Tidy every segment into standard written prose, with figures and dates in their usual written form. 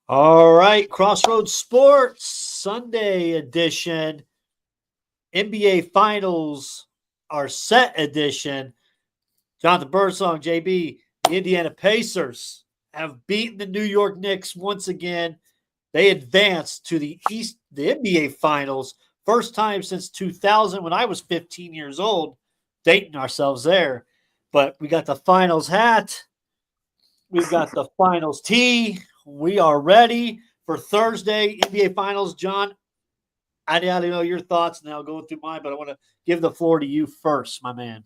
All right, Crossroads Sports Sunday edition, NBA Finals, our set edition. Jonathan Birdsong, JB, the Indiana Pacers have beaten the New York Knicks once again. They advanced to the NBA Finals, first time since 2000 when I was 15 years old, dating ourselves there. But we got the finals hat, we've got the finals tee. We are ready for Thursday NBA Finals. John, I gotta know your thoughts, and I'll go through mine, but I want to give the floor to you first, my man.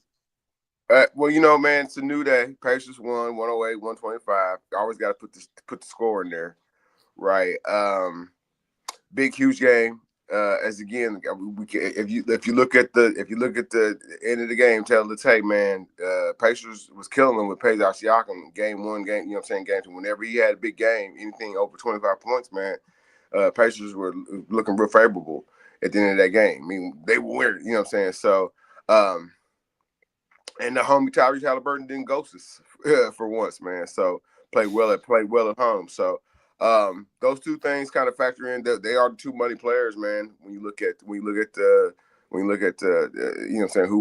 Well, man, it's a new day. Pacers won 108, 125. Always got to put the score in there, right? Big huge game. As again, if you look at the end of the game, tell the tape, man. Pacers was killing them with Pascal Siakam. Game one, game two. Whenever he had a big game, anything over 25 points, man, Pacers were looking real favorable at the end of that game. I mean, they were winning. So. And the homie Tyrese Halliburton didn't ghost us for once, man. So played well at home. So those two things kind of factor in. That they are the two money players, man. When you look at who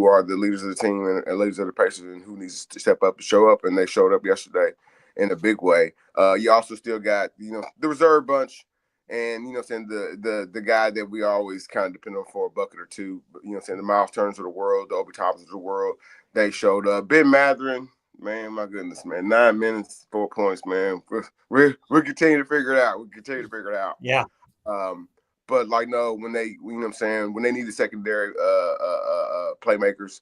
are the leaders of the team and leaders of the Pacers and who needs to step up and show up, and they showed up yesterday in a big way. You also still got the reserve bunch. And the guy that we always kind of depend on for a bucket or two, the Miles Turners of the world, the Obi Toppins of the world, they showed up. Ben Matherin, man, my goodness, man, 9 minutes, 4 points, man. We're continuing to figure it out. Yeah. But no, when they, when they need the secondary playmakers,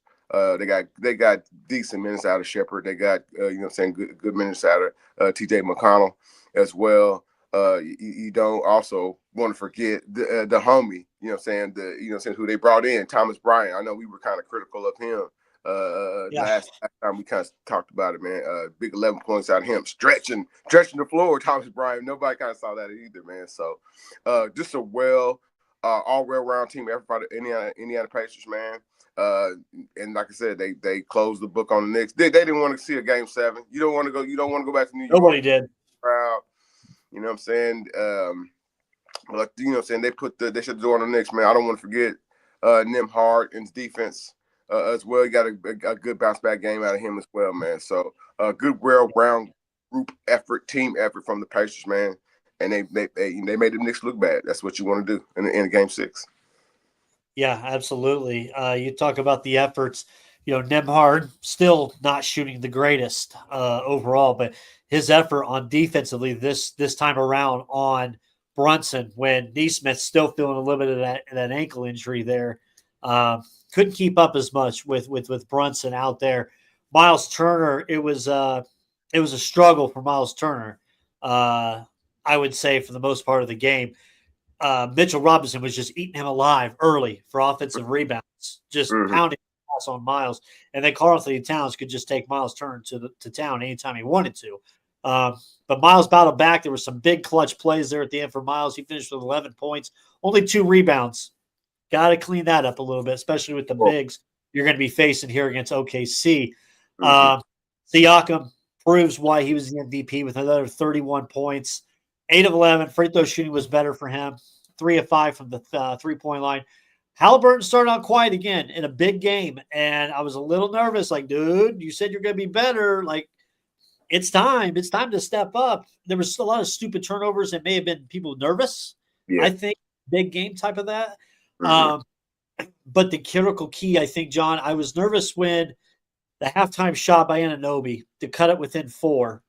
they got decent minutes out of Shepard. They got good minutes out of T.J. McConnell as well. You don't also want to forget the homie, who they brought in, Thomas Bryant. I know we were kind of critical of him last time we kind of talked about it, man. Big 11 points out of him, stretching the floor. Thomas Bryant, nobody kind of saw that either, man. So just a all well-round team effort by the Indiana Pacers, man. And like I said, they closed the book on the Knicks. They didn't want to see a game 7. You don't want to go back to New York. Nobody did. Proud. You know what I'm saying? They they shut the door on the Knicks, man. I don't want to forget Nembhard and his defense as well. You got a good bounce back game out of him as well, man. So good well-round team effort from the Pacers, man. And they made the Knicks look bad. That's what you want to do in game 6. Yeah, absolutely. You talk about the efforts. Nembhard still not shooting the greatest overall, but his effort on defensively this time around on Brunson, when Neesmith's still feeling a little bit of that ankle injury there, couldn't keep up as much with Brunson out there. Miles Turner, it was a struggle for Miles Turner. I would say for the most part of the game. Mitchell Robinson was just eating him alive early for offensive rebounds, just pounding on Miles. And then Karl-Anthony Towns could just take Miles Turner to town anytime he wanted to. But Miles battled back. There were some big clutch plays there at the end for Miles. He finished with 11 points, only 2 rebounds. Got to clean that up a little bit, especially with the bigs you're going to be facing here against OKC. Siakam proves why he was the MVP with another 31 points. 8 of 11. Free throw shooting was better for him. 3 of 5 from the 3-point line. Halliburton started out quiet again in a big game, and I was a little nervous. Like, dude, you said you're going to be better. Like, it's time. It's time to step up. There was a lot of stupid turnovers that may have been people nervous. Yeah. I think big game type of that. But the critical key, I think, John, I was nervous when the halftime shot by Anunoby to cut it within 4.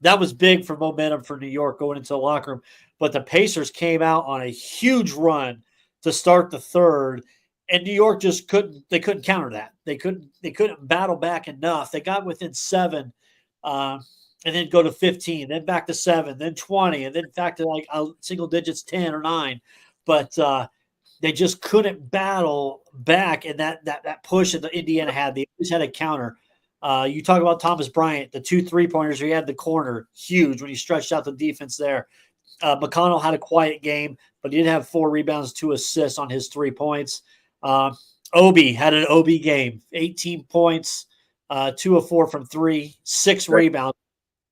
That was big for momentum for New York going into the locker room. But the Pacers came out on a huge run to start the third, and New York just couldn't counter that. They couldn't battle back enough. They got within 7, and then go to 15, then back to 7, then 20, and then back to like single digits, 10 or 9. But they just couldn't battle back, and that push that Indiana had, they always had a counter. You talk about Thomas Bryant, the 2 3-pointers he had the corner, huge when he stretched out the defense there. McConnell had a quiet game, but he did have 4 rebounds, 2 assists on his 3 points. Obi had an Obi game, 18 points, 2 of 4 from 3, 6 rebounds.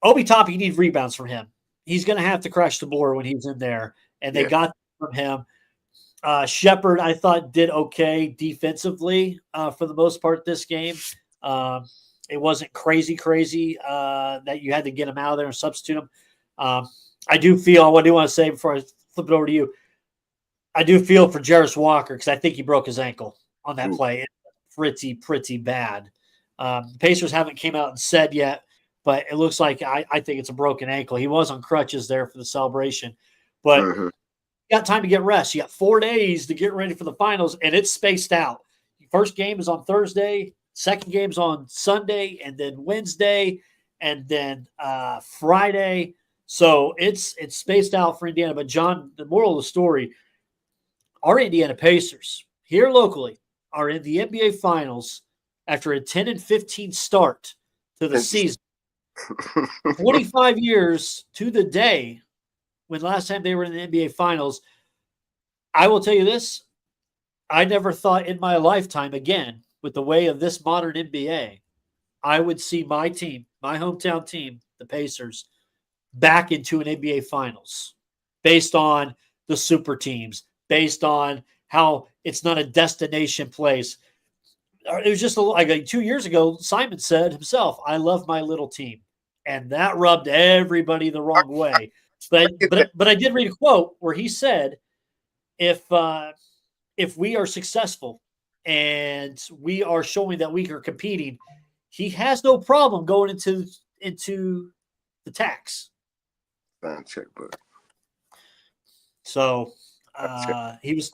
Obi Toppin, you need rebounds from him. he's going to have to crash the board when he's in there, and they Yeah. got from him. Shepard, I thought, did okay defensively for the most part this game. Um, it wasn't crazy that you had to get him out of there and substitute him. I do feel, what I do want to say before I flip it over to you, I do feel for Jarris Walker because I think he broke his ankle on that Ooh. play. Pretty bad. The Pacers haven't came out and said yet, but it looks like I think it's a broken ankle. He was on crutches there for the celebration, but Mm-hmm. you got time to get rest. You got 4 days to get ready for the finals, and it's spaced out. First game is on Thursday, second game's on Sunday, and then Wednesday, and then Friday. So it's spaced out for Indiana. But John, the moral of the story: our Indiana Pacers here locally are in the NBA Finals after a 10-15 start to the season. 25 years to the day when last time they were in the NBA Finals. I will tell you this: I never thought in my lifetime, again, with the way of this modern NBA, I would see my team, my hometown team, the Pacers, back into an NBA Finals based on the super teams, based on how it's not a destination place. It was just like 2 years ago, Simon said himself, I love my little team. And that rubbed everybody the wrong way. But I did read a quote where he said, if we are successful and we are showing that we are competing, he has no problem going into the tax. Checkbook. So he was,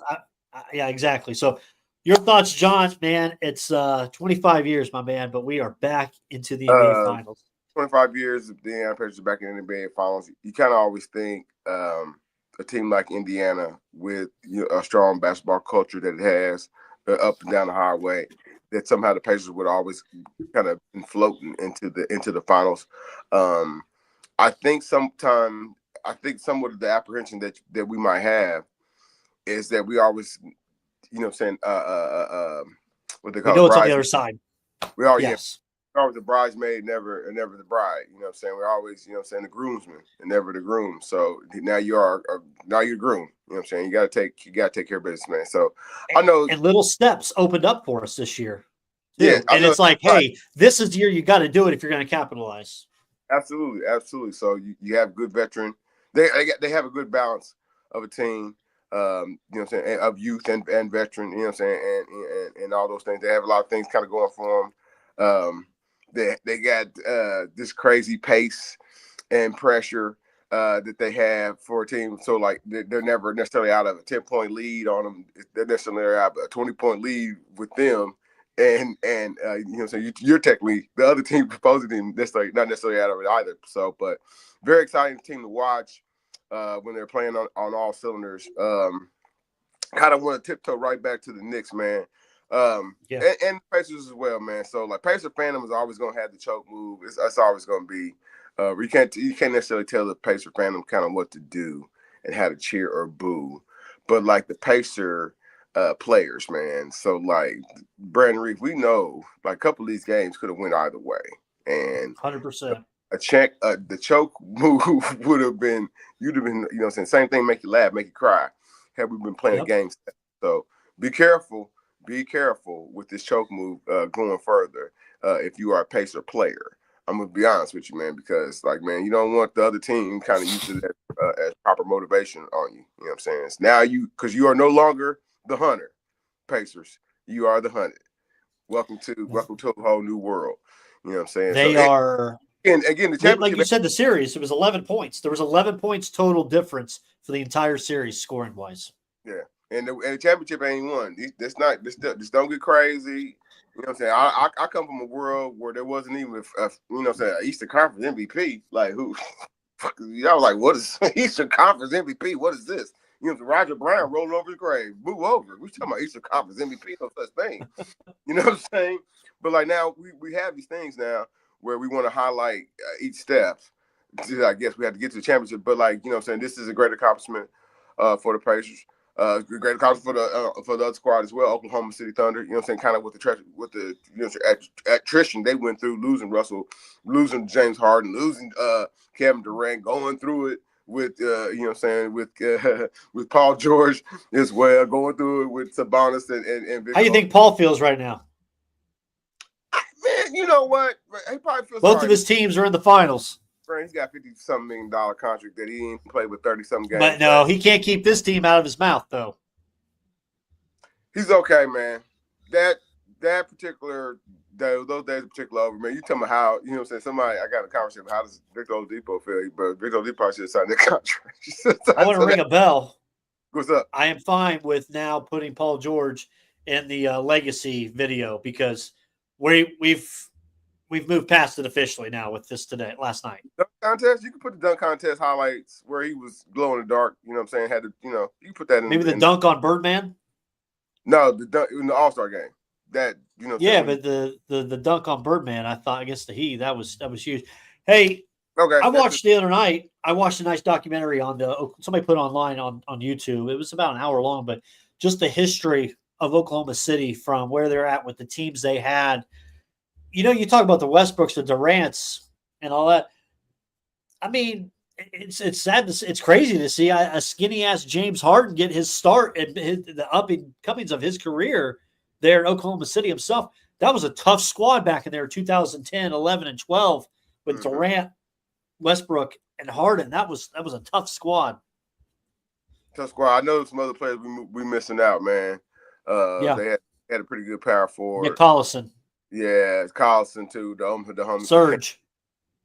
yeah, exactly. So your thoughts, John? Man, it's 25 years, my man, but we are back into the NBA Uh, Finals. 25 years of the Indiana Pacers back in the NBA Finals. You kind of always think a team like Indiana, with a strong basketball culture that it has, up and down the highway, that somehow the Pacers would always kind of been floating into the finals. I think some of the apprehension that we might have is that we always, saying what they We call it, know it's on the brides. other side. We all Yes. always the bridesmaid, never the bride. You know what I'm saying? We're always, the groomsman and never the groom. So now now you're groom. You know what I'm saying? You gotta take care of business, man. So I know, And little steps opened up for us this year yeah, too. I And know, it's like, right. hey, this is the year you got to do it if you're going to capitalize. Absolutely. So you have good veteran. They have a good balance of a team. You know what I'm saying, of youth and veteran. You know what I'm saying, and all those things. They have a lot of things kind of going for them. They got this crazy pace and pressure that they have for a team. So like they're never necessarily out of a 10-point lead on them. They're necessarily out of a 20-point lead with them. And so you're technically the other team opposing team necessarily not necessarily out of it either. So, but very exciting team to watch when they're playing on all cylinders. Kind of want to tiptoe right back to the Knicks, man. Yeah. And the Pacers as well, man. So like Pacer fandom is always gonna have the choke move. That's always gonna be. You can't necessarily tell the Pacer fandom kind of what to do and how to cheer or boo, but like the Pacer players, man. So like Brandon Reed, we know like a couple of these games could have went either way, and 100%. the choke move would have been, you'd have been, same thing, make you laugh, make you cry, had we been playing a Yep. game. So be careful with this choke move going further. If you are a Pacer player, I'm gonna be honest with you, man, because like, man, you don't want the other team kind of used to that as proper motivation on you. You know what I'm saying? It's now because you are no longer the hunter, Pacers. You are the hunted. Welcome to a whole new world. You know what I'm saying? So They are, and again, the like championship. you said, the series, it was 11 points. There was 11 points total difference for the entire series scoring wise. Yeah, and the championship ain't won. This don't get crazy. You know what I'm saying? I come from a world where there wasn't even Eastern Conference MVP. Like who? Y'all like, what is Eastern Conference MVP? What is this? Roger Brown rolled over the grave, move over. We talking about Eastern Conference MVP, no such thing. You know what I'm saying? But like now we have these things now where we want to highlight each step. I guess we have to get to the championship, but like, what I'm saying, this is a great accomplishment for the Pacers. Great accomplishment for the other squad as well, Oklahoma City Thunder. You know what I'm saying? Kind of with the attrition they went through, losing Russell, losing James Harden, losing Kevin Durant, going through it with you know what I'm saying, with Paul George as well, going through it with Sabonis and How Victor. you think Paul feels right now? Man, you know what? He probably feels Both sorry. of his teams are in the finals. He's got $50-something million contract that he ain't played with 30-something games. But no, he can't keep this team out of his mouth, though. He's okay, man. That particular day, those days in particular over, man. You tell me how, you know what I'm saying? Somebody, I got a conversation, how does Victor Oladipo feel? But Victor Oladipo should sign that contract. I want to ring a bell. What's up? I am fine with now putting Paul George in the legacy video because we've moved past it officially now with this last night. Dunk contest? You can put the dunk contest highlights where he was glow in the dark, you know what I'm saying? Had to, you know, you put that in. Maybe the dunk on Birdman? No, the dunk in the All-Star game. That, you know. Yeah, but the dunk on Birdman, I thought against the Heat, that was huge. Hey, okay. I watched the other night. I watched a nice documentary on somebody put online on YouTube. It was about an hour long, but just the history of Oklahoma City from where they're at with the teams they had. You know, you talk about the Westbrooks, the Durants, and all that. I mean, it's sad. It's crazy to see a skinny ass James Harden get his start and the up and comings of his career there in Oklahoma City himself. That was a tough squad back in there, 2010, 11, and 12 with Durant, Westbrook, and Harden. That was a tough squad. Tough squad. I know some other players we missing out, man. Yeah. They had a pretty good power forward. Nick Collison. Yeah, Collison too. The homie Serge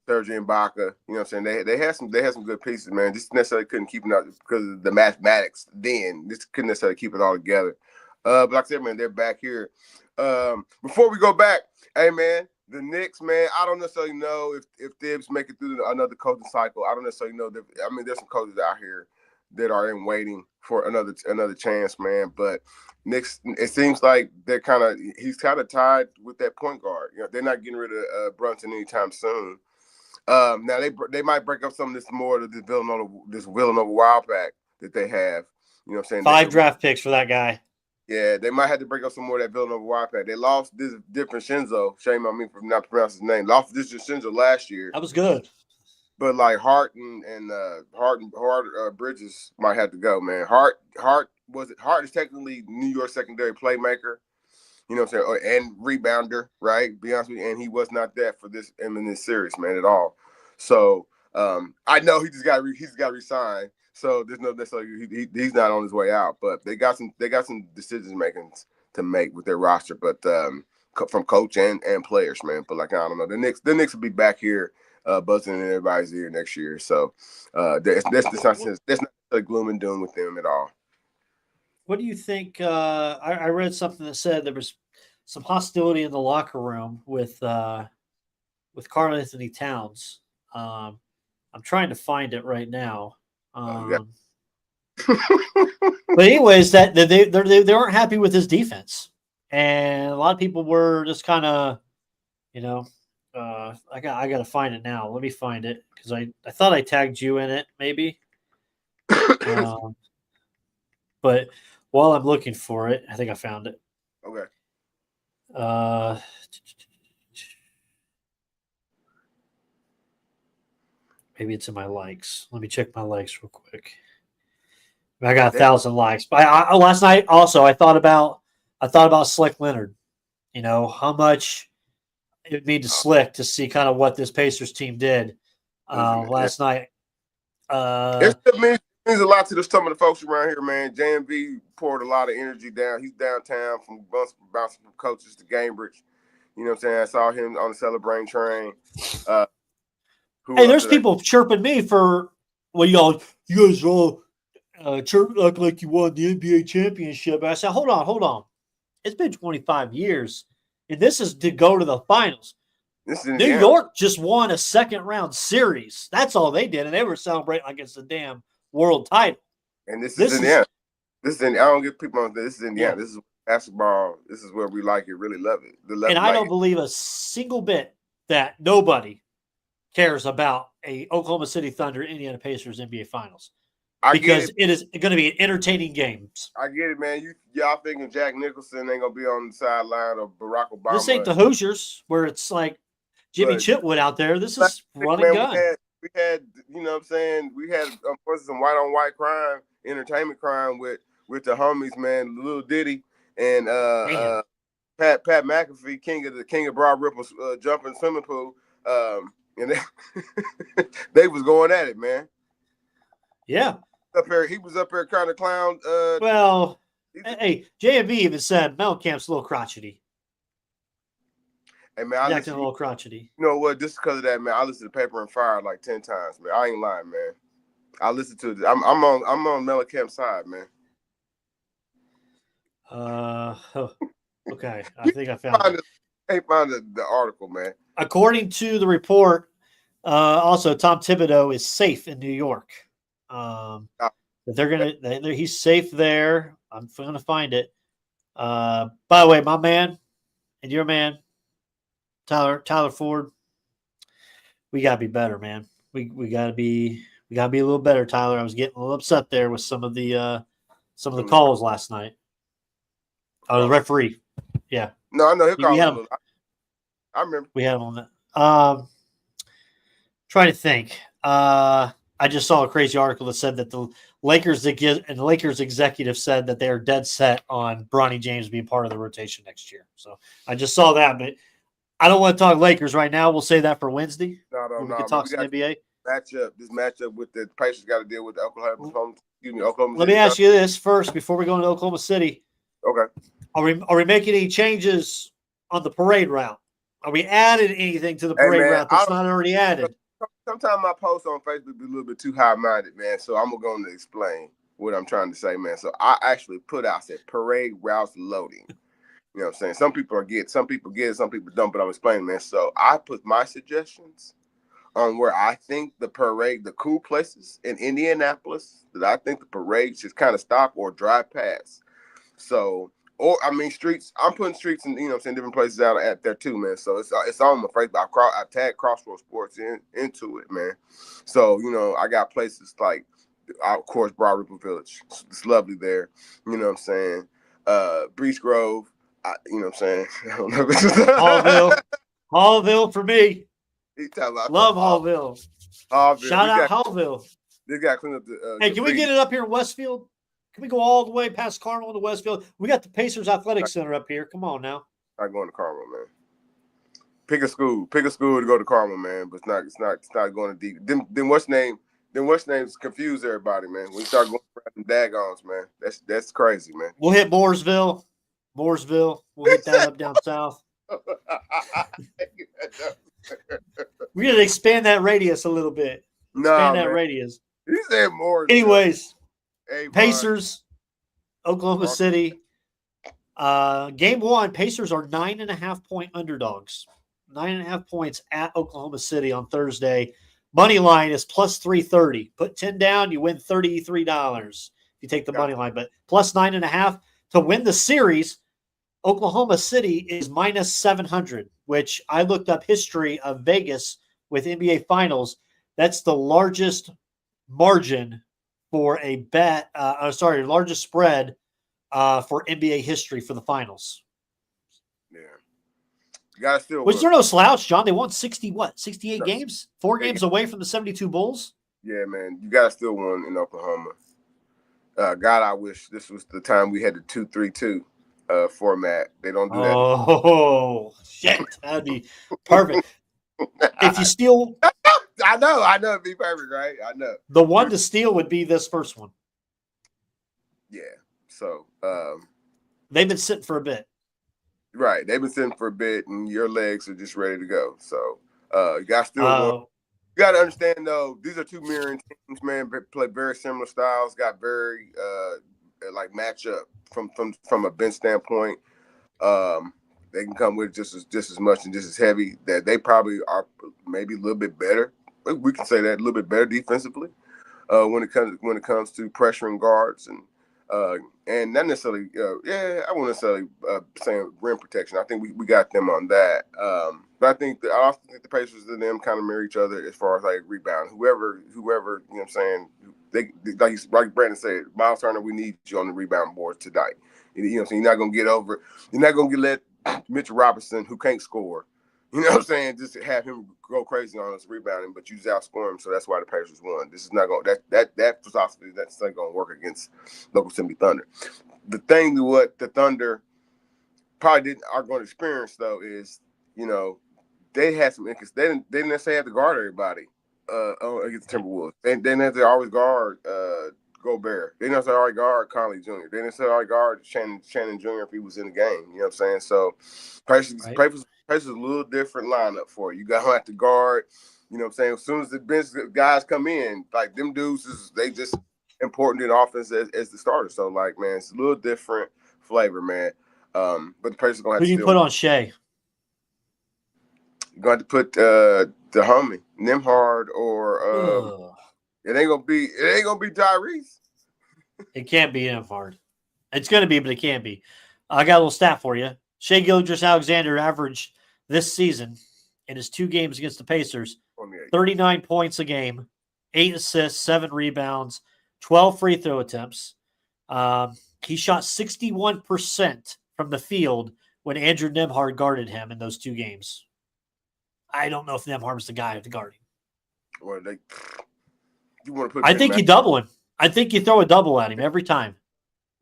Ibaka. You know what I'm saying? They had some good pieces, man. Just necessarily couldn't keep it out because of the mathematics. Then just couldn't necessarily keep it all together. But like I said, man, they're back here. Before we go back, hey man, the Knicks, man. I don't necessarily know if Thibs make it through another coaching cycle. I don't necessarily know. I mean, there's some coaches out here that are in waiting for another chance, man. But Knicks, it seems like he's kind of tied with that point guard. You know, they're not getting rid of Brunson anytime soon. Now they might break up some of this more of this Villanova Wild Pack that they have. You know what I'm saying? 5 draft picks for that guy. Yeah, they might have to break up some more of that Villanova Wild Pack. They lost this different Shinzo. Shame on me for not pronouncing his name. Lost this Shinzo last year. That was good. But like Hart and Bridges might have to go, man. Hart is technically New York secondary playmaker, you know what I'm saying, and rebounder, right? Be honest with you, and he was not that for this in this series, man, at all. So I know he's got to resign. So there's no necessarily he's not on his way out, but they got some decisions making to make with their roster, but from coach and players, man. But like I don't know, the Knicks will be back here. Buzzing in everybody's ear next year. So that's not a gloom and doom with them at all. What do you think? I read something that said there was some hostility in the locker room with Karl Anthony Towns. I'm trying to find it right now. But anyways, that they weren't happy with his defense, and a lot of people were just kind of, you know. I got to find it now. Let me find it because I thought I tagged you in it, maybe. But while I'm looking for it, I think I found it. Okay. Maybe it's in my likes. Let me check my likes real quick. I got 1,000 likes. But last night also I thought about Slick Leonard. You know how much it would mean to Slick to see kind of what this Pacers team did last night. It means a lot to some of the folks around here, man. JMV poured a lot of energy down. He's downtown from bouncing from coaches to Cambridge. You know what I'm saying? I saw him on the celebrating train. Hey, there's people chirping me for, well, you guys all chirp like you won the NBA championship. I said, hold on. It's been 25 years. And this is to go to the finals. New York just won a second-round series. That's all they did, and they were celebrating like it's a damn world title. And this is Indiana. I don't get people on this. This is Indiana. Yeah. This is basketball. This is where we like it, really love it. And I don't believe a single bit that nobody cares about a Oklahoma City Thunder, Indiana Pacers NBA Finals. I get because it. it is going to be entertaining games. I get it, man. Y'all thinking Jack Nicholson ain't gonna be on the sideline of Barack This ain't Obama, the Hoosiers where it's like Jimmy but Chitwood out there. This last is run and man, gun. we had, you know what I'm saying? We had some white on white crime, entertainment crime with the homies, man, Lil Diddy and Man, Pat McAfee, king of Broad Ripple's jumping swimming pool. And they was going at it, man. yeah. He was up there kind of clown. Well, hey, JMV even said Mellencamp's a little crotchety. Hey man, He's acting a little crotchety. you know what? Just because of that, man, I listened to Paper and Fire like 10 times, man. I ain't lying, man. I listened to it. I'm on Mellencamp's side, man. Okay. I think I found it. Can't find the article, man. According to the report, also Tom Thibodeau is safe in New York. He's safe there. I'm gonna find it. By the way, my man and your man, Tyler Ford, we gotta be better, man. We gotta be a little better, Tyler. I was getting a little upset there with some of the calls last night. Oh, the referee. Yeah. No, I know he'll call him. I remember. We had him on that. Trying to think. I just saw a crazy article that said that the Lakers executive said that they are dead set on Bronny James being part of the rotation next year. So I just saw that, but I don't want to talk Lakers right now. We'll say that for Wednesday. No, we can talk some NBA. This matchup with the Pacers got to deal with Oklahoma. Oklahoma. Let me ask you this first before we go into Oklahoma City. Okay. Are we making any changes on the parade route? Are we adding anything to the parade route that's not already added? Sometimes my posts on Facebook be a little bit too high-minded, man. So I'm going to explain what I'm trying to say, man. So I actually said parade routes loading. You know what I'm saying? Some people get it, some people don't, but I'm explaining, man. So I put my suggestions on where I think the cool places in Indianapolis that I think the parade should kind of stop or drive past. So, streets. I'm putting streets in, different places out at there too, man. So it's on my Facebook. I tagged Crossroads Sports into it, man. So I got places like, of course, Broad Ripple Village. It's lovely there. You know what I'm saying? Breach Grove. You know what I'm saying? I don't know. Hallville for me. Love Hallville. Hallville. Shout out Hallville. They got to clean up the. Hey, can we get it up here in Westfield? Can we go all the way past Carmel to Westfield? We got the Pacers Athletic Center up here. Come on now. I'm going to Carmel, man. Pick a school to go to Carmel, man. But it's not going to deep. Then what's names confuse everybody, man. We start going for them dagons, man. That's crazy, man. We'll hit Mooresville. We'll hit that up down south. We're gonna expand that radius a little bit. Radius. You said more. Anyways, Pacers, Oklahoma City. Game 1, Pacers are 9.5-point underdogs. 9.5 points at Oklahoma City on Thursday. Money line is plus 330. Put 10 down, you win $33 if you take the money line. But plus 9.5 to win the series. Oklahoma City is minus 700, which I looked up history of Vegas with NBA Finals. That's the largest margin for a bet. Largest spread for NBA history for the finals. Yeah. You gotta still which they're no slouch, John. They won 68 games? 4 games away from the 72 Bulls? Yeah, man. You gotta still win in Oklahoma. God, I wish this was the time we had the 2-3-2 format. They don't do that. Oh, shit. That'd be perfect. If you steal... I know it'd be perfect, right? I know. The one to steal would be this first one. Yeah. So they've been sitting for a bit. Right. They've been sitting for a bit and your legs are just ready to go. So you got to understand though, these are two mirroring teams, man, play very similar styles, got very match up from a bench standpoint. They can come with just as much and just as heavy. That they probably are maybe a little bit better. We can say that a little bit better defensively when it comes to pressuring guards and not necessarily. I won't necessarily saying rim protection. I think we got them on that. But I also think the Pacers and them kind of mirror each other as far as like rebound. Whoever you know what I'm saying, like Brandon said, Miles Turner, we need you on the rebound board tonight. You know what I'm saying? You're not gonna get over. You're not gonna let Mitchell Robinson, who can't score, you know what I'm saying, just have him go crazy on us rebounding, but you just outscore him. So that's why the Pacers won. This is not going that philosophy, that's not going to work against Oklahoma City Thunder. The thing what the Thunder probably are going to experience though is, you know, they had some incons. They didn't necessarily have to guard everybody against the Timberwolves. They didn't have to always guard Gobert. They didn't necessarily guard Conley Jr. They didn't necessarily guard Shannon Jr. if he was in the game. You know what I'm saying? So Pacers is a little different lineup for you. You got to have to guard. You know what I'm saying? As soon as the bench guys come in, like them dudes, they just important in offense as the starter. So like, man, it's a little different flavor, man. But the Pacers gonna have Who to do you still put on Shea? You're going to put the homie Nimhard or it ain't gonna be Tyrese. It can't be Nimhard. It's going to be, but it can't be. I got a little stat for you. Shea Gilgeous-Alexander averaged this season in his 2 games against the Pacers 39 points a game, 8 assists, 7 rebounds, 12 free throw attempts. He shot 61% from the field when Andrew Nembhard guarded him in those 2 games. I don't know if Nembhard's the guy to guard him. Well, you want to put? I think you double him. I think you throw a double at him every time.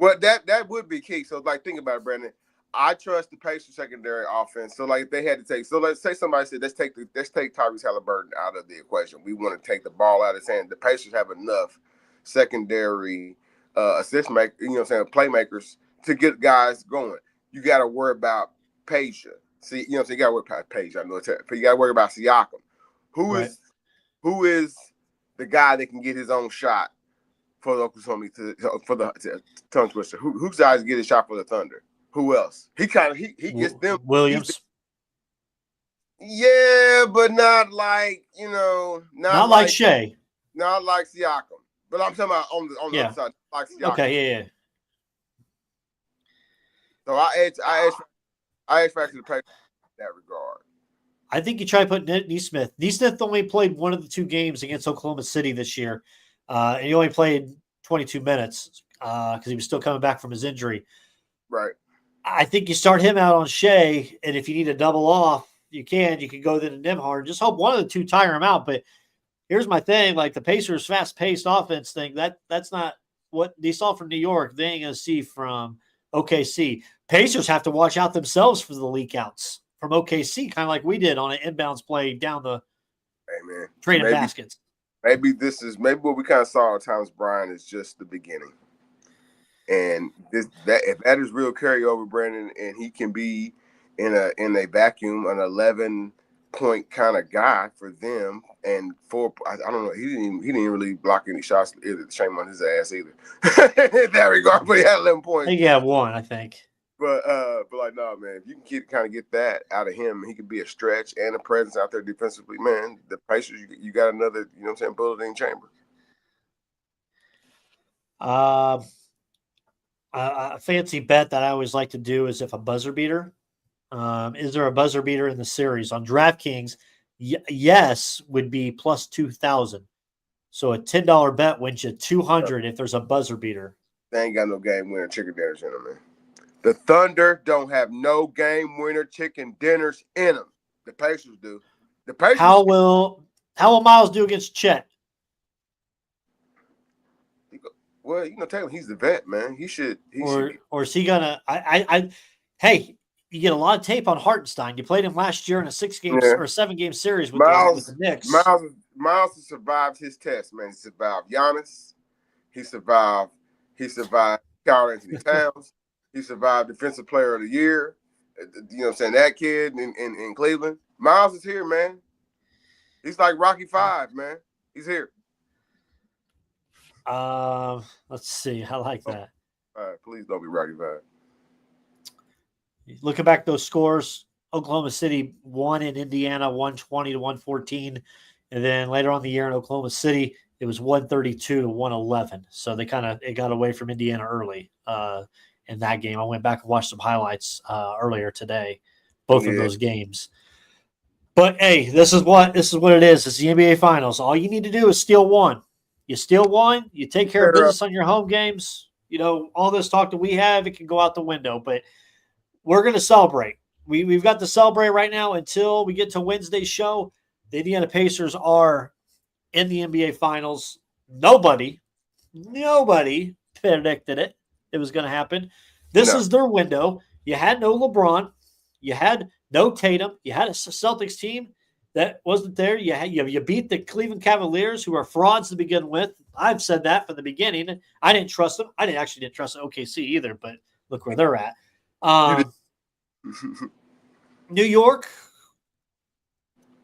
Well, that would be key. So, like, think about it, Brandon. I trust the Pacers secondary offense. So, like, they had to take. So, let's say somebody said, let's take Tyrese Halliburton out of the equation. We want to take the ball out of his hand. The Pacers have enough secondary assist make, you know what I'm saying, playmakers to get guys going. You got to worry about Peja. See, you know what I'm saying? You got to worry about Peja. I know it's, but you got to worry about Siakam. Who is the guy that can get his own shot for the Oklahoma for the tongue twister? Who's guys get a shot for the Thunder? Who else? He gets them. Williams. Yeah, but not like, you know, not like Shea. Not like Siakam. But I'm talking about on the other side, like Siakam. Okay, yeah. So I expect to play in that regard. I think you try to put Nesmith. Nesmith only played one of the 2 games against Oklahoma City this year. And he only played 22 minutes because he was still coming back from his injury. Right. I think you start him out on Shea, and if you need a double off, you can go then to Nembhard. Just hope one of the 2 tire him out. But here's my thing: like the Pacers' fast-paced offense thing, that's not what they saw from New York. They ain't gonna see from OKC. Pacers have to watch out themselves for the leak outs from OKC, kind of like we did on an inbounds play down the trading baskets. Maybe what we kind of saw at Thomas Bryant is just the beginning. And if that is real carryover, Brandon, and he can be in a vacuum, an 11-point kind of guy for them, and I don't know, he didn't really block any shots either. Shame on his ass either. In that regard, but he had 11 points. I think he had 1, I think. But like, no, man, if you can get that out of him, he could be a stretch and a presence out there defensively, man. The Pacers, you got another, you know what I'm saying, bullet in chamber. A fancy bet that I always like to do is if a buzzer beater. Is there a buzzer beater in the series? On DraftKings, yes would be plus 2,000. So a $10 bet wins you 200 if there's a buzzer beater. They ain't got no game winner chicken dinners in them, man. The Thunder don't have no game winner chicken dinners in them. The Pacers do. The Pacers. How will Miles do against Chet? Well, you know, Taylor, he's the vet, man. Or is he gonna? Hey, you get a lot of tape on Hartenstein. You played him last year in a 6-game or 7-game series with the Knicks. Miles has survived his test, man. He survived Giannis. He survived Karl Anthony Towns. He survived Defensive Player of the Year. You know what I'm saying? That kid in Cleveland. Miles is here, man. He's like Rocky V, man. He's here. Let's see. I like that. All right, please don't be Rocky V. Looking back those scores, Oklahoma City won in Indiana 120-114. And then later on in the year in Oklahoma City, it was 132-111. So it got away from Indiana early in that game. I went back and watched some highlights earlier today, both of those games. But hey, this is what it is. It's the NBA Finals. All you need to do is steal one. You steal one, you take care of Better up. business on your home games. All this talk that we have, it can go out the window. But we're going to celebrate. We've got to celebrate right now until we get to Wednesday's show. The Indiana Pacers are in the NBA Finals. Nobody predicted it was going to happen. This No, is their window. You had no LeBron. You had no Tatum. You had a Celtics team that wasn't there. You beat the Cleveland Cavaliers, who are frauds to begin with. I've said that from the beginning. I didn't trust them. I didn't trust OKC either, but look where they're at. you did. New York,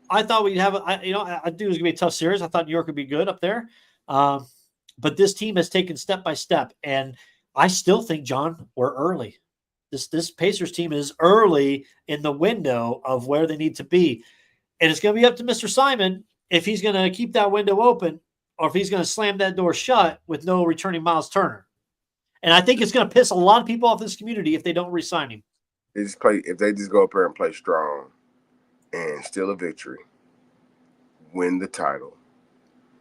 I thought we'd have I knew it was going to be a tough series. I thought New York would be good up there. But this team has taken step by step. And I still think, John, we're early. This Pacers team is early in the window of where they need to be. And it's going to be up to Mr. Simon if he's going to keep that window open or if he's going to slam that door shut with no returning Miles Turner. And I think it's going to piss a lot of people off this community if they don't re-sign him. If they just go up there and play strong and steal a victory, win the title,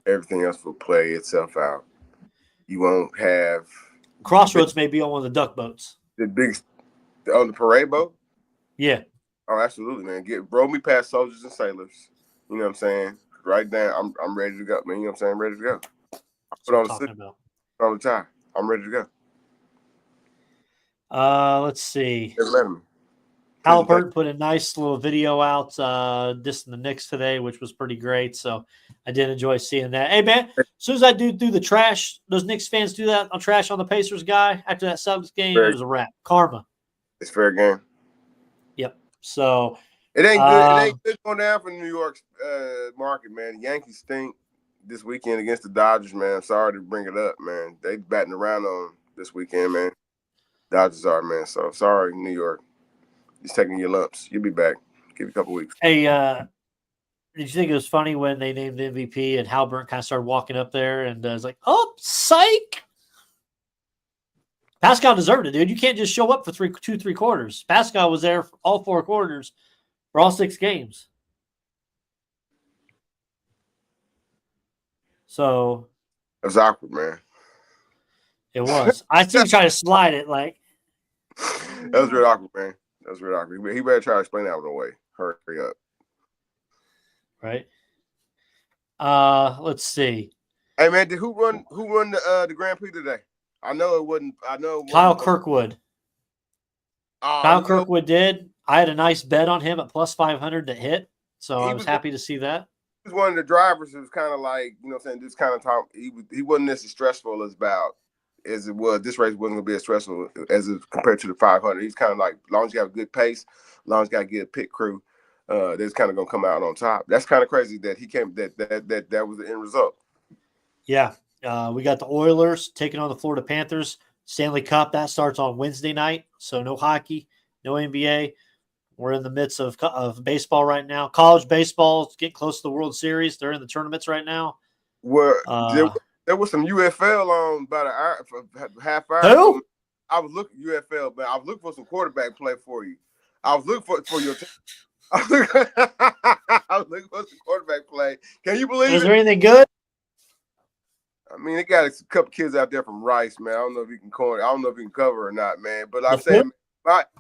everything else will play itself out. You won't have Crossroads may be on one of the duck boats. the big on the parade boat. Yeah. Oh, absolutely, man. Roll me past soldiers and sailors. You know what I'm saying? Right down. I'm ready to go, man. You know what I'm saying? I'm ready to go. Put on the suit, put on the tie. I'm ready to go. Let's see. Halliburton put a nice little video out dissing the Knicks today, which was pretty great. So I did enjoy seeing that. Hey, man, as soon as I do the trash, those Knicks fans do that on trash on the Pacers guy after that Celtics game, it was a wrap. Karma. It's fair game. Yep. So it ain't good. It ain't good going down for New York's market, man. The Yankees stink this weekend against the Dodgers, man. I'm sorry to bring it up, man. They batting around on this weekend, man. Dodgers are, man. So sorry, New York. He's taking your lumps. You'll be back. Give you a couple weeks. Hey, did you think it was funny when they named the MVP and Halliburton kind of started walking up there and was like, "Oh, psych." Pascal deserved it, dude. You can't just show up for 3 quarters. Pascal was there for all 4 quarters for all 6 games. So it was awkward, man. It was. I see you try to slide it like. That was real awkward, man. That was real awkward. He better try to explain that one away. Hurry up. Right. Let's see. Hey man, who run the Grand Prix today? I know it wasn't. Kyle Kirkwood. Kyle Kirkwood did. I had a nice bet on him at plus 500 to hit, so I was happy to see that. He was one of the drivers who was kind of like, you know what I'm saying, this kind of time. He wasn't as stressful as it was. This race wasn't going to be as stressful as it compared to the 500. He's kind of like, as long as you have a good pace, as long as you got to get a pit crew, that's kind of going to come out on top. That's kind of crazy that he came. That was the end result. Yeah, we got the Oilers taking on the Florida Panthers. Stanley Cup, that starts on Wednesday night, so no hockey, no NBA. We're in the midst of baseball right now. College baseball is getting close to the World Series. They're in the tournaments right now. There was some UFL on about an hour, for half hour. Who? I was looking UFL, man. I was looking for some quarterback play for you. I was looking for your team. I was looking for some quarterback play. Can you believe it? Is there anything good? I mean, they got a couple kids out there from Rice, man. I don't know if you can cover or not, man. But I'm saying,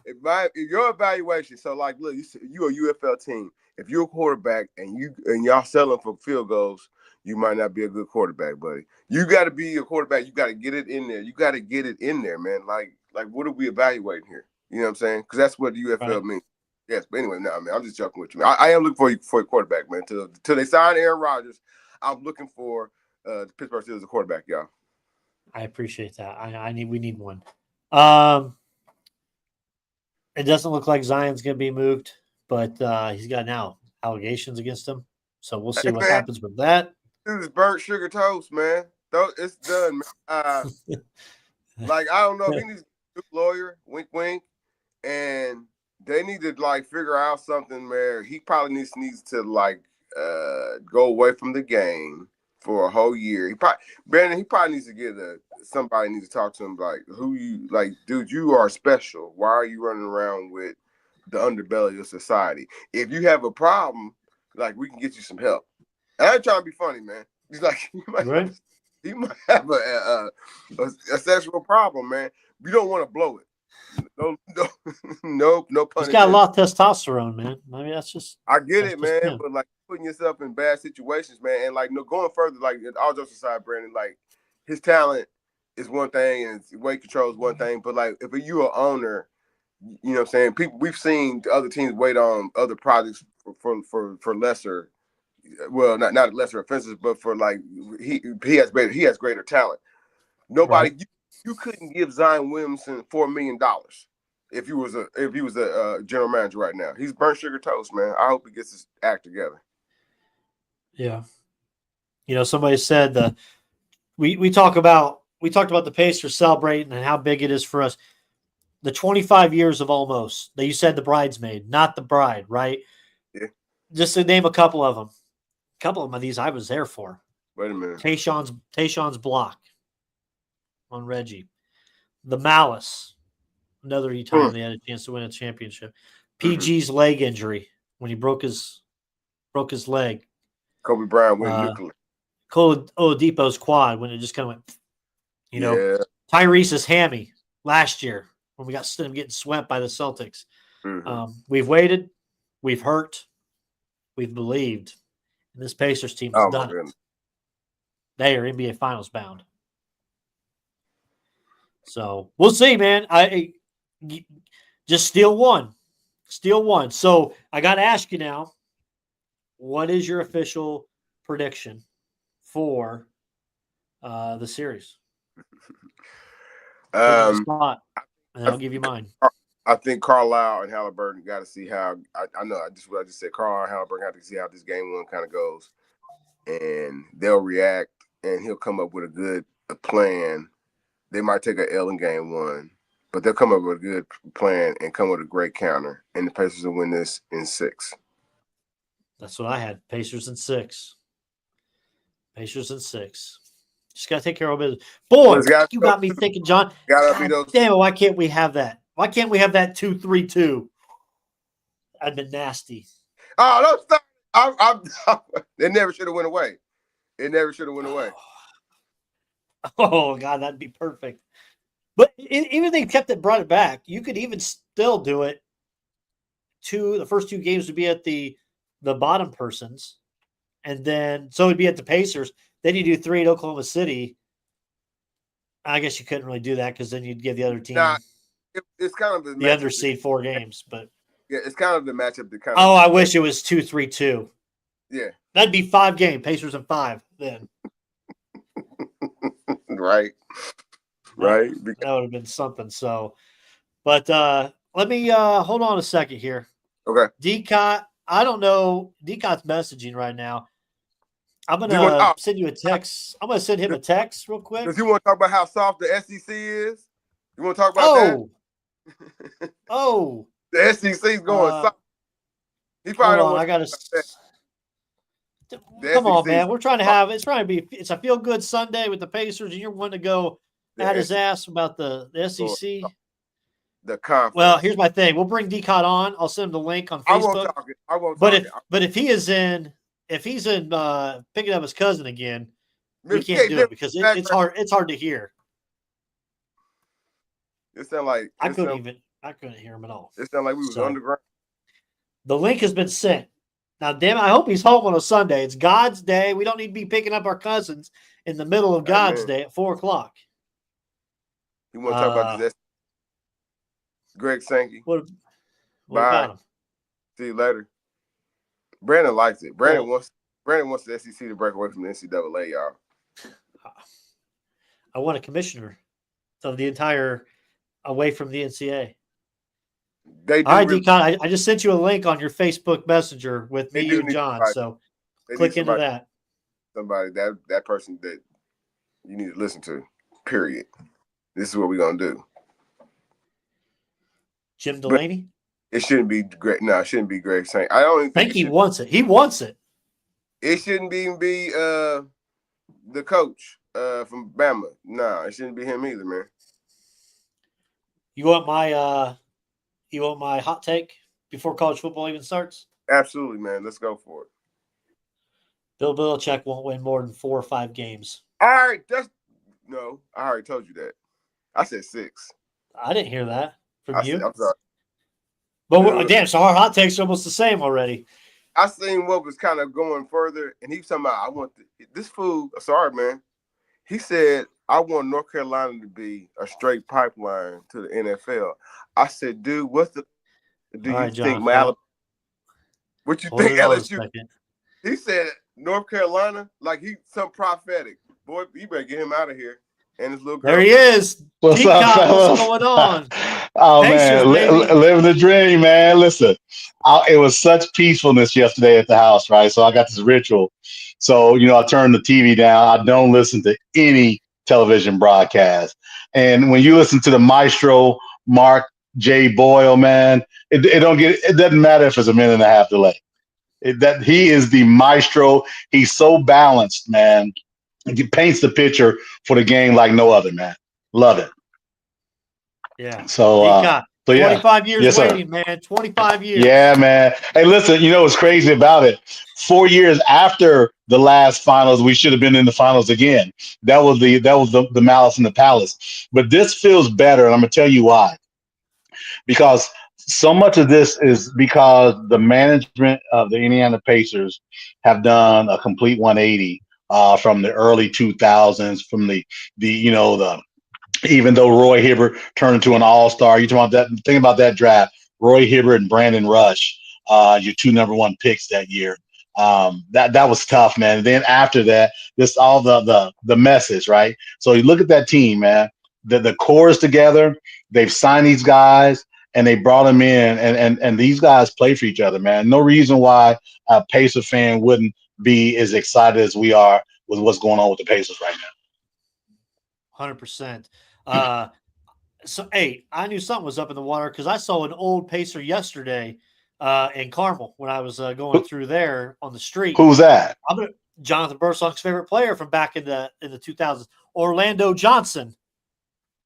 if your evaluation. So, like, look, you a UFL team. If you're a quarterback and y'all selling for field goals, you might not be a good quarterback, buddy. You got to be a quarterback. You got to get it in there. You got to get it in there, man. Like, what are we evaluating here? You know what I'm saying? Because that's what the UFL means. Yes, but anyway, no, man, I'm just joking with you. I am looking for a quarterback, man. Till they sign Aaron Rodgers, I'm looking for the Pittsburgh Steelers a quarterback, y'all. I appreciate that. We need one. It doesn't look like Zion's going to be moved, but he's got now allegations against him. So we'll see what happens with that. This is burnt sugar toast, man. It's done, man. Like, I don't know if he needs a lawyer, wink, wink, and they need to like figure out something where he probably needs to like go away from the game for a whole year. He probably needs to get somebody needs to talk to him like, dude, you are special. Why are you running around with the underbelly of society? If you have a problem, like, we can get you some help. And I ain't trying to be funny, man. He's like, right. He might have a sexual problem, man. You don't want to blow it. No, no pun He's got a intended. lot of testosterone, man. I mean, I get that's it, just man, him. but like putting yourself in bad situations, man, and like no going further, like all jokes aside, Brandon, like his talent is one thing and his weight control is one thing, but like if you're an owner, you know what I'm saying? People we've seen other teams wait on other projects for lesser, well, not lesser offenses, but for like he has greater talent. Nobody Right. you couldn't give Zion Williamson $4 million if he was a general manager right now. He's burnt sugar toast, man. I hope he gets his act together. Yeah. Somebody said we talked about the Pacers celebrating and how big it is for us. The 25 years of almost that you said the bridesmaid, not the bride, right? Yeah. Just to name a couple of them. A couple of these I was there for. Wait a minute. Tayshawn's block on Reggie. The Malice, another time they had a chance to win a championship. PG's leg injury when he broke his leg. Kobe Bryant went nuclear. Cole Oladipo's quad when it just kind of went. Yeah. Tyrese's hammy last year when we got him getting swept by the Celtics. Mm-hmm. We've waited, we've hurt, we've believed, and this Pacers team has Oh my done it. goodness. They are NBA Finals bound. So we'll see, man. I just steal one. So I got to ask you now, what is your official prediction for the series? Put you on the spot, and I'll give you mine. I think Carlisle and Halliburton got to see how. I know what I just said. Carlisle and Halliburton have to see how this game one kind of goes, and they'll react, and he'll come up with a plan. They might take an L in game one, but they'll come up with a good plan and come with a great counter, and the Pacers will win this in 6. That's what I had. Pacers in 6. Just gotta take care of business. Boy, you got me thinking, John. God damn it! Why can't we have that? Why can't we have that 2-3-2? I've been nasty. Oh, don't stop! It never should have went away. It never should have went away. Oh God, that'd be perfect. But even if they brought it back, you could even still do it. The first 2 games would be at the bottom persons, and then so it'd be at the Pacers. Then you do 3 at Oklahoma City. I guess you couldn't really do that because then you'd give the other team it's kind of the underseed 4 games. But yeah, it's kind of the matchup that kind of. Oh, I wish it was 2-3-2. Yeah, that'd be 5 game Pacers in 5 then. Right. That would have been something. So, but let me hold on a second here. Okay. Decot, I don't know. Decot's messaging right now. I'm gonna send you a text. I'm gonna send him a text real quick. Does he want to talk about how soft the SEC is? You want to talk about that? Oh, the SEC's going soft. He probably don't want I gotta. Come on, man. We're trying to have. It's a feel good Sunday with the Pacers, and you're wanting to go at his ass about the SEC. The conference. Well, here's my thing. We'll bring Decot on. I'll send him the link on Facebook. I won't talk it. But if he's in picking up his cousin again, we can't do it because it's hard. It's hard to hear. It sounded like I couldn't hear him at all. It sounded like we was underground. The link has been sent. Now, damn it, I hope he's home on a Sunday. It's God's day. We don't need to be picking up our cousins in the middle of God's day at 4:00. You want to talk about this? Greg Sankey. What about him? See you later. Brandon likes it. Brandon wants the SEC to break away from the NCAA, y'all. I want a commissioner of the entire away from the NCAA. All right, Decon, I just sent you a link on your Facebook Messenger with me, you, and John. So click into that. Somebody, that person that you need to listen to, period. This is what we're going to do. Jim Delaney? But it shouldn't be great. No, it shouldn't be Greg Sankey. I don't even think he wants it. He wants it. It shouldn't even be the coach from Bama. No, it shouldn't be him either, man. You want my hot take before college football even starts? Absolutely, man. Let's go for it. Bill Belichick won't win more than 4 or 5 games. All right, that's no. I already told you that. I said 6. I didn't hear that from I said you. I'm sorry. But damn, so our hot takes are almost the same already. I seen what was kind of going further, and he was talking about I want this fool. Sorry, man. He said I want North Carolina to be a straight pipeline to the NFL. I said, dude, do All you right, think Jonathan. what you Hold think it on a LSU? second. He said North Carolina, like he's some prophetic. Boy, you better get him out of here. And his little There he girlfriend. is. What's up, Decop, what's fellas? going on? Oh Pacers, man, baby. living the dream, man. Listen, it was such peacefulness yesterday at the house, right? So I got this ritual. So I turn the TV down. I don't listen to any television broadcast. And when you listen to the maestro Mark J. Boyle, man, it doesn't matter if it's a minute and a half delay. That he is the maestro. He's so balanced, man. He paints the picture for the game like no other, man. Love it. Yeah. So, Decop. so yeah, 25 years yes, sir. waiting, man. 25 Yeah, years. man. Hey, listen, what's crazy about it? 4 years after the last finals, we should have been in the finals again. That was the malice in the palace. But this feels better, and I'm gonna tell you why. Because so much of this is because the management of the Indiana Pacers have done a complete 180 from the early 2000s, from the even though Roy Hibbert turned into an all-star. You talking about that? Think about that draft: Roy Hibbert and Brandon Rush, your two number one picks that year. That was tough, man. And then after that, just all the messes, right? So you look at that team, man. The core is together. They've signed these guys and they brought them in, and these guys play for each other, man. No reason why a Pacer fan wouldn't be as excited as we are with what's going on with the Pacers right now. 100%. So, hey, I knew something was up in the water because I saw an old Pacer yesterday in Carmel when I was going through there on the street. Who's that? Jonathan Bursong's favorite player from back in the 2000s, Orlando Johnson.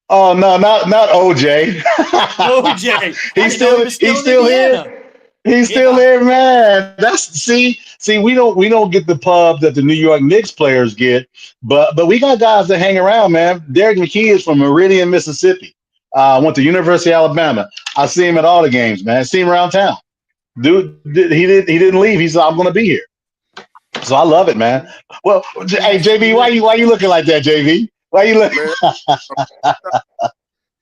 Oh no, not OJ. OJ. he's still He's still in Indiana. here. He's still here, man. See, we don't get the pub that the New York Knicks players get, but we got guys that hang around, man. Derek McKee is from Meridian, Mississippi. Went to University of Alabama. I see him at all the games, man. I see him around town. Dude, he didn't leave. He said, I'm gonna be here. So I love it, man. Well, hey JV, why you looking like that, JV? Why you looking?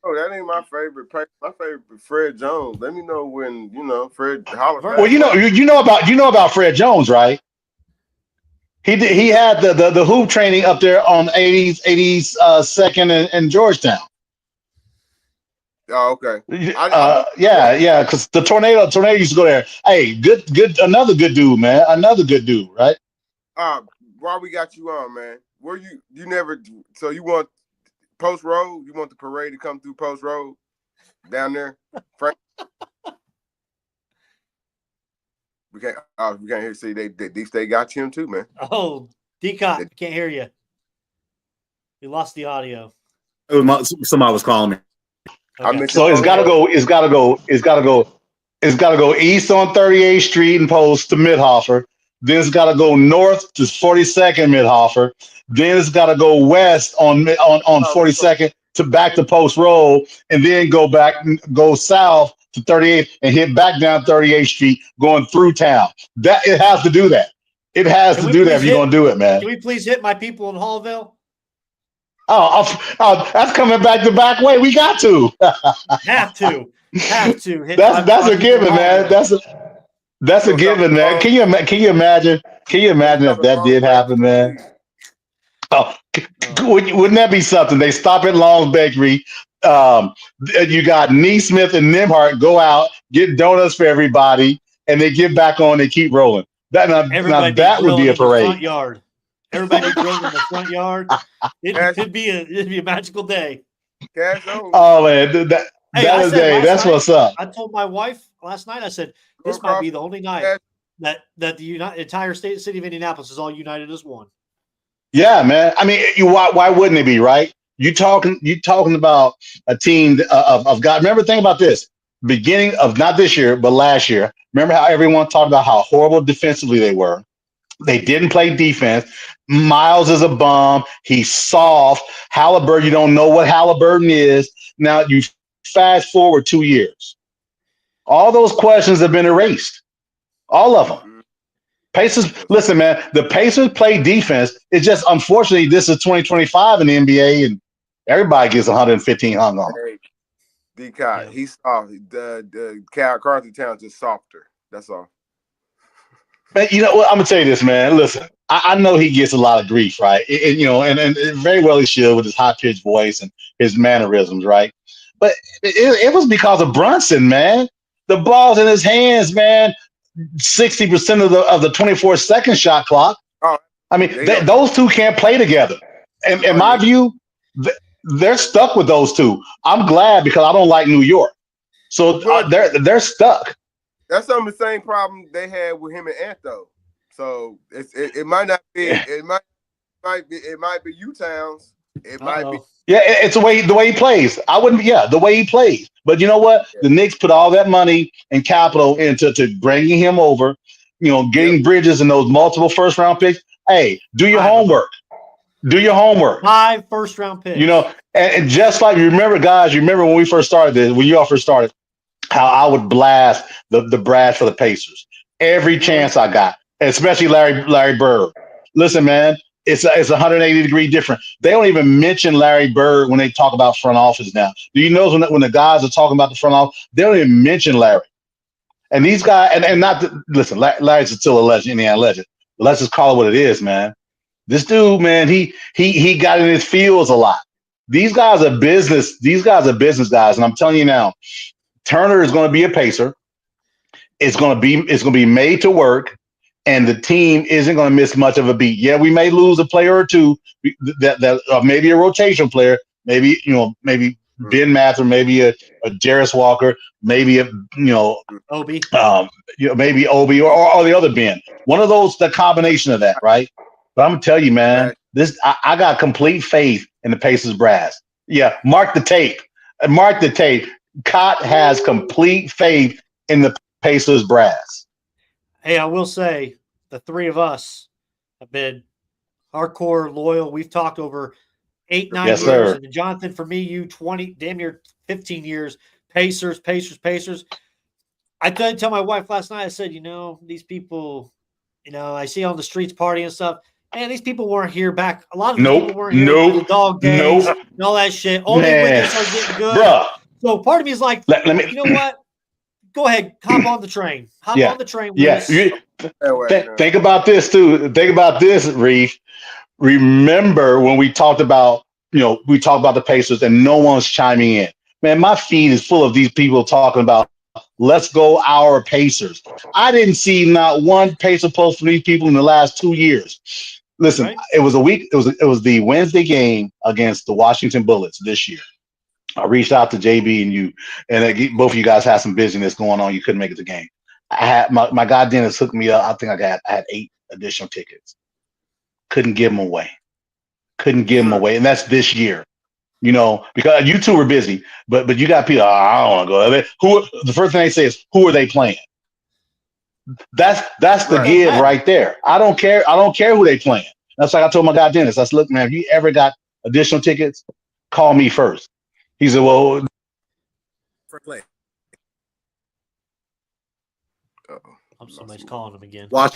Oh, that ain't my favorite. My favorite is Fred Jones. Let me know when Fred holler back. Well, you know about Fred Jones, right? He had the hoop training up there on 80s second and Georgetown. Oh, okay. Yeah, because the tornado used to go there. Hey, good, another good dude, man. Another good dude, right? While we got you on, man, were you never? So you want Post Road? You want the parade to come through Post Road down there, Frank? We can't hear. See, they Deep State got you too, man. Oh, Decop, can't hear you. We lost the audio. Somebody was calling me. Okay. So it's gotta go east on 38th Street and Post to Midhofer. Then it's gotta go north to 42nd Midhofer. Then it's gotta go west on 42nd to back to Post Road, and then go south to 38th and hit back down 38th Street going through town. That it has to do that. It has to do that if you're gonna do it, man. Can we please hit my people in Hallville? Oh, that's coming back the back way. We got to. Have to. Hit That's a given, man. That's a given, man. Can you imagine? Can you imagine if that did happen, man? Oh, wouldn't that be something? They stop at Long's Bakery. You got Neesmith and Nimhart go out, get donuts for everybody, and they get back on. They keep rolling. That would be a parade. Front yard. Everybody drilled in the front yard. It'd be a magical day. Oh man, that's what's up. I told my wife last night. I said this might be the only night that the entire city of Indianapolis is all united as one. Yeah, man. I mean, why wouldn't it be, right? You talking about a team of God. Remember, think about this. Beginning of not this year, but last year. Remember how everyone talked about how horrible defensively they were. They didn't play defense. Miles is a bum. He's soft. Halliburton, you don't know what Halliburton is. Now you fast forward 2 years. All those questions have been erased. All of them. Pacers, listen, man, the Pacers play defense. It's just unfortunately this is 2025 in the NBA and everybody gets 115 hung on them. Hey, D-Kai, he's soft. The Carlton Towns is softer. That's all. But you know what? I'm gonna tell you this, man. Listen, I know he gets a lot of grief, right? And very well he should with his high pitched voice and his mannerisms, right? But it was because of Brunson, man. The ball's in his hands, man. 60% of the 24-second shot clock. Oh, I mean, those two can't play together. In my view, they're stuck with those two. I'm glad because I don't like New York, so they're stuck. That's some of the same problem they had with him and Ant though. So it might not be it might be U-Towns. It might be. Yeah, it's the way he plays. I wouldn't. Yeah, the way he plays. But you know what? The Knicks put all that money and capital into bringing him over. Getting Bridges and those multiple first-round picks. Hey, do your homework. Do your homework. 5 first-round picks. And just like remember when we first started this, when you all first started, how I would blast the brass for the Pacers every chance I got, especially Larry Bird. Listen, man, it's a 180-degree different. They don't even mention Larry Bird when they talk about front office now. Do you know when the guys are talking about the front office, they don't even mention Larry. And these guys, listen, Larry's still a legend, Indiana legend. But let's just call it what it is, man. This dude, man, he got in his fields a lot. These guys are business guys, and I'm telling you now, Turner is going to be a Pacer. It's going to be made to work, and the team isn't going to miss much of a beat. Yeah, we may lose a player or two that maybe a rotation player, maybe Ben Mather, maybe a Jarris Walker, maybe Obi, maybe Obi or the other Ben. One of those, the combination of that, right? But I'm gonna tell you, man, I got complete faith in the Pacers brass. Yeah, mark the tape. Mark the tape. Cott has complete faith in the Pacers brass. Hey, I will say the three of us have been hardcore loyal. We've talked over 8-9 years. Sir. And Jonathan, for me, you 20, damn near 15 years. Pacers. I tell my wife last night, I said, these people, I see on the streets partying and stuff. Man, these people weren't here back. A lot of people weren't here in the dog days and all that shit. Only when they start getting good. Bruh. So part of me is like, you know what? Go ahead, hop on the train. Hop on the train with us. Think about this too. Think about this, Reef. Remember when we talked about the Pacers and no one's chiming in. Man, my feed is full of these people talking about let's go our Pacers. I didn't see not one Pacer post from these people in the last 2 years. Listen, It was a week. It was the Wednesday game against the Washington Bullets this year. I reached out to JB and you, and both of you guys had some busyness going on. You couldn't make it to the game. I had my guy Dennis hooked me up. I think I had 8 additional tickets. Couldn't give them away. And that's this year. Because you two were busy, but you got people. I don't want to go. The first thing they say is, who are they playing? That's the give right there. I don't care who they playing. That's like I told my guy Dennis. I said, look, man, if you ever got additional tickets, call me first. He said, well, for play. Somebody's calling him again. Watch.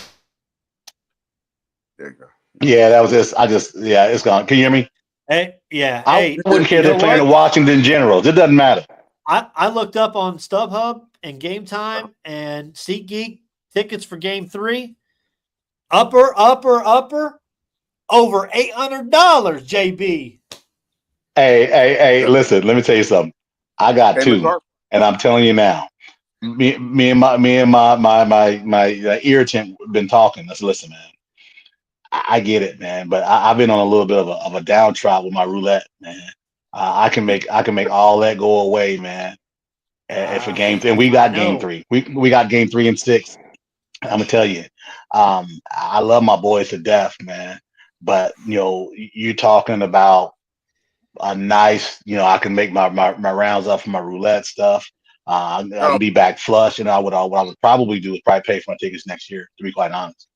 There you go. Yeah, that was this. It's gone. Can you hear me? Hey, yeah. I wouldn't care if they're playing in Washington Generals. It doesn't matter. I looked up on StubHub and Game Time and SeatGeek tickets for Game 3. Upper, over $800, JB. Hey, listen, let me tell you something. I got 2, and I'm telling you now. Me and my irritant been talking. Let's listen, man. I get it, man, but I've been on a little bit of a downtrot with my roulette, man. I can make all that go away, man. And for game 3, and we got game 3. We got game 3 and 6. I'm gonna tell you, I love my boys to death, man. But you're talking about a nice, I can make my rounds up for my roulette stuff. I can be back flush, and what I would probably do is probably pay for my tickets next year, to be quite honest.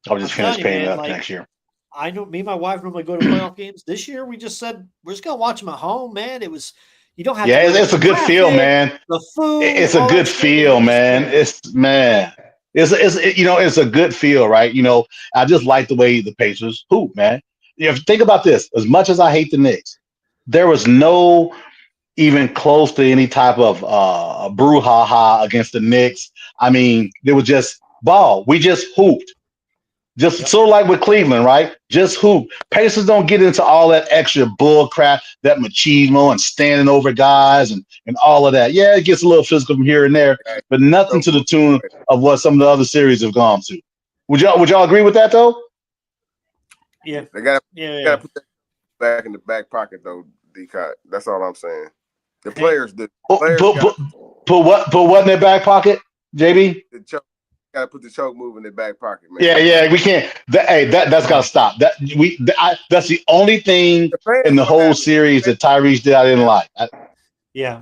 I was just I'm finished telling you, paying it man. up Like next year. I know me and my wife normally go to playoff games. This year we just said we're just gonna watch them at home, man. It was you don't have to Yeah, worry about it's the a good feel, traffic, man. the food, It's a all good that shit. feel, Man, it's man. great. It's man. It's a good feel, right? I just like the way the Pacers hoop, man. Think about this. As much as I hate the Knicks, there was no even close to any type of brouhaha against the Knicks. I mean, there was just ball. We just hooped. Just Yep. sort of like with Cleveland, right? Just hoop. Pacers don't get into all that extra bull crap, that machismo and standing over guys and all of that. Yeah, it gets a little physical from here and there, Hey, but nothing to the tune of what some of the other series have gone to. Would y'all agree with that though? Yeah. They gotta Yeah. put that back in the back pocket though, D-Cot. That's all I'm saying. The Hey. players, the Put players got what in their back pocket, JB? the choke. Got to put the choke move in their back pocket, man. Yeah, we can't. That's gotta stop. That's the only thing The fans in the gonna whole have it. series that Tyrese did I didn't like. Yeah.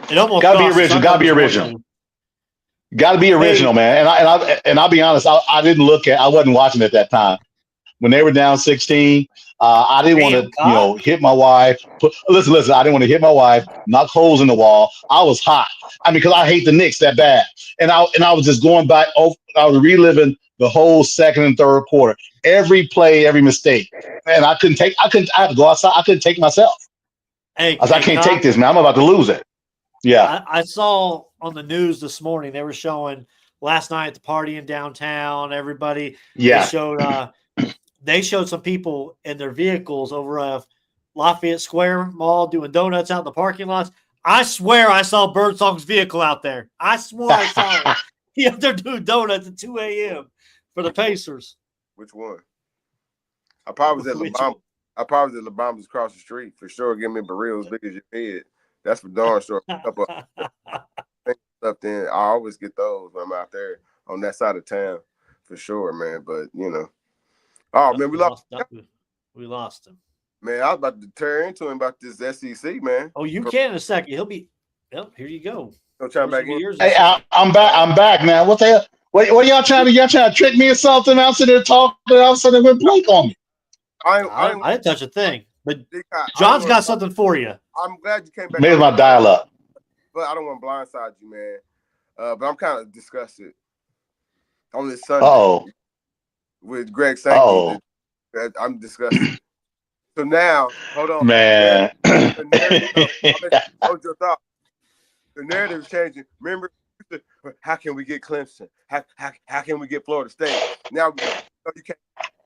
It almost Gotta be cost us. original. I Gotta thought it be was going original. to. Got to be original, Hey, man. And I'll be honest. I didn't look at. I wasn't watching at that time when they were down 16. I didn't want damn, to, God. hit my wife. Listen. I didn't want to hit my wife, knock holes in the wall. I was hot. I mean, because I hate the Knicks that bad, and I was just going back. I was reliving the whole second and third quarter, every play, every mistake, and I couldn't take. I had to go outside. I couldn't take myself. I was, I can't take Cobb, this, man. I'm about to lose it. Yeah. I saw on the news this morning they were showing last night at the party in downtown. Everybody Yeah. they showed some people in their vehicles over Lafayette Square Mall doing donuts out in the parking lots. I swear I saw Birdsong's vehicle out there. I swear I saw it. He out there doing donuts at 2 a.m. for the Pacers. Which one? I probably was at Which LeBron. one? I probably was at LeBron's across the street for sure. Give me a barrel as big as your head. That's for darn sure. A couple of stuff. Then I always get those when I'm out there on that side of town for sure, man. But oh man, We lost him. Man, I was about to tear into him about this SEC, man. Oh, you can in a second. He'll be. Yep, here you go. Go chime back in. Hey, I'm back. I'm back now. What the hell? What are y'all trying to? Y'all trying to trick me or something? I'm sitting there talking. All of a sudden, it went blank on me. I didn't touch a thing. But D-Cot, John's got something for you. I'm glad you came back. Maybe my dial up. But I don't want to blindside you, man. But I'm kind of disgusted on this Sunday with Greg Sankey. I'm disgusted. So now, hold on, man. Hold your thought. The narrative is changing. Remember, how can we get Clemson? How can we get Florida State? Now you can't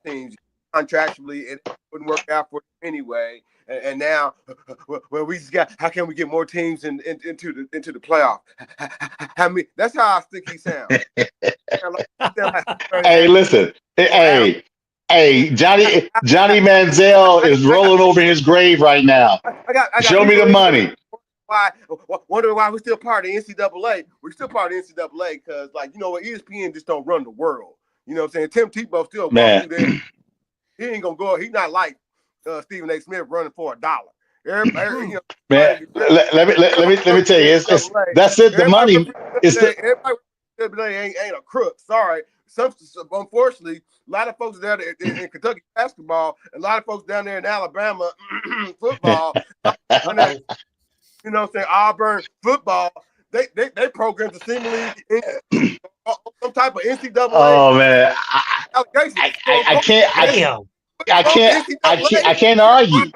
teams contractually. It wouldn't work out for them anyway. And now, well, we just got. How can we get more teams into the playoff? How many? That's how I think he sounds. Hey, listen. Hey, Johnny Manziel is rolling over his grave right now. Show me the money. Wondering why we're still part of the NCAA. We're still part of the NCAA because, ESPN just don't run the world. You know what I'm saying? Tim Tebow still walks through there. He ain't gonna go. He's not like Stephen A. Smith running for $1. Everybody, man, let me tell you, it's that's it. The money is everybody ain't a crook. Sorry. Unfortunately, a lot of folks down there in Kentucky basketball, and a lot of folks down there in Alabama football, you know what I'm saying, Auburn football, they program to seemingly some type of NCAA. Oh man, I can't argue.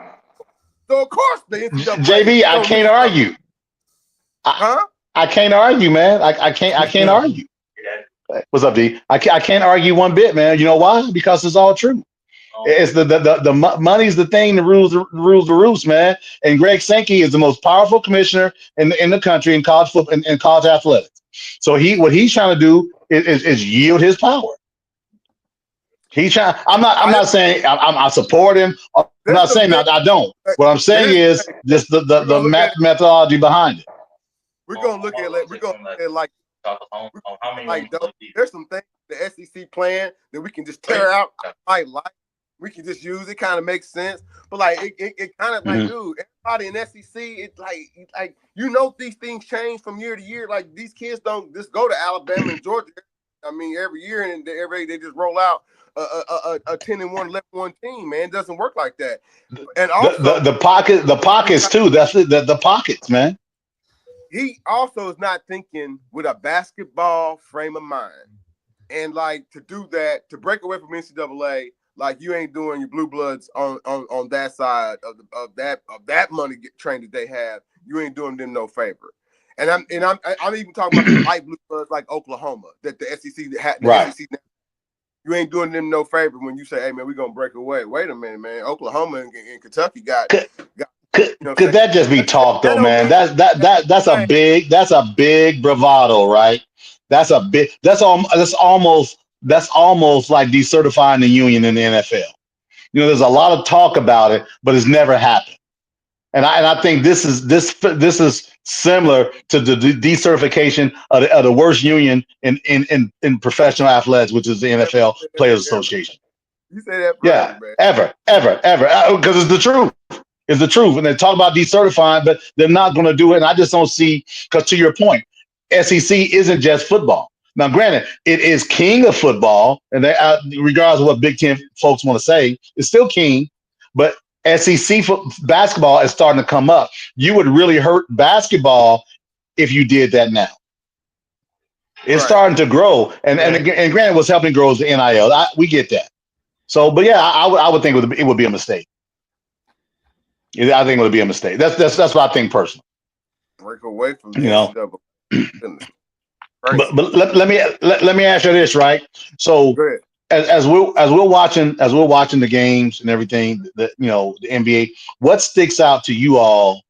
So of course the NCAA. JB, I can't argue. I can't argue, man. I can't argue. What's up, D? I can't argue one bit, man. You know why? Because it's all true. It's the money's the thing that rules the roost, man. And Greg Sankey is the most powerful commissioner in the country in college football and college athletics. So what he's trying to do is yield his power. He's trying. I'm not saying I support him. I'm not saying that I don't. What I'm saying is just the methodology behind it. We're gonna look at it. We're gonna look at like there's some things the SEC plan that we can just tear out. We can just use it. Kind of makes sense, but it kind of like, dude, everybody in SEC, it's like these things change from year to year. Like these kids don't just go to Alabama and Georgia I mean, every year and every they just roll out a 10-1, 11-1 team. Man, it doesn't work like that. And also, The pockets too. That's it. The pockets, man. he also is not thinking with a basketball frame of mind. And like to do that, to break away from NCAA, like you ain't doing your blue bloods on that side of that money train that they have. You ain't doing them no favor. And I'm even talking about the light blue bloods like Oklahoma that the SEC had. Right. SEC, you ain't doing them no favor when you say, "Hey man, we're gonna break away." Wait a minute, man. Oklahoma and Kentucky got Could that just be talk though, man? That's a big bravado, right? That's almost like decertifying the union in the NFL. You know, there's a lot of talk about it, but it's never happened. And I think this is similar to the decertification of the worst union in professional athletics, which is the NFL Players Association. You say that forever, Yeah, man. ever, because it's the truth. It's the truth. And they talk about decertifying, but they're not going to do it. And I just don't see, because to your point, SEC isn't just football. Now, granted, it is king of football, and they, regardless of what Big Ten folks want to say, it's still king. But SEC basketball is starting to come up. You would really hurt basketball if you did that now. It's starting to grow, and granted, what's helping grow is the NIL. We get that. So, but yeah, I would think it would be a mistake. I think it would be a mistake. That's what I think personally. Break away from the NCAA. But let me ask you this, right? So as we're watching the games and everything, the NBA, what sticks out to you all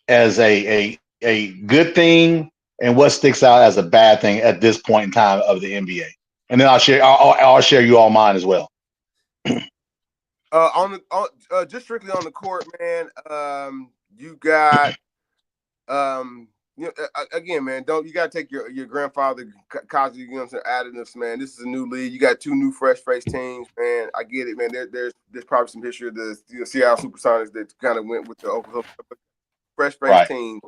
as a good thing, and what sticks out as a bad thing at this point in time of the NBA? And then I'll share you all mine as well. Just strictly on the court, man. You got again, man. You gotta take your grandfather Cosby, additives, man. This is a new league. You got two new fresh faced teams, man. I get it, man. There's probably some history of the Seattle Supersonics that kind of went with the Oklahoma fresh faced team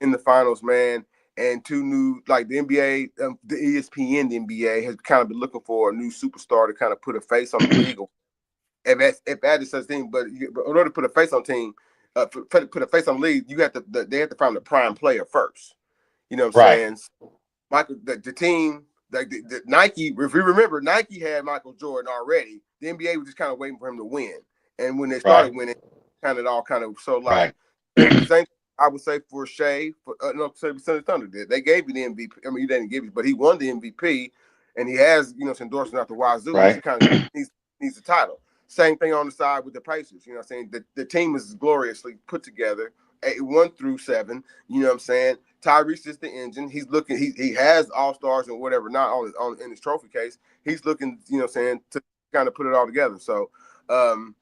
in the finals, man. And two new, like the NBA, the ESPN, the NBA has kind of been looking for a new superstar to kind of put a face on the league. If that is such thing, but in order to put a face on team, put a face on the league, they have to find the prime player first. You know what I'm saying? Michael, the team, like the Nike, if you remember, Nike had Michael Jordan already. The NBA was just kind of waiting for him to win, and when they started winning, the same. I would say for Shea, Sunday Thunder did. They gave you the MVP. I mean, you didn't give you, but he won the MVP, and he has some endorsement out the Wazoo. He kind of needs the title. Same thing on the side with the Pacers. You know what I'm saying? The team is gloriously put together, 1 through 7. You know what I'm saying? Tyrese is the engine. He's looking. He has all stars and whatever, not in his trophy case. He's looking. You know what I'm saying, to kind of put it all together. So, and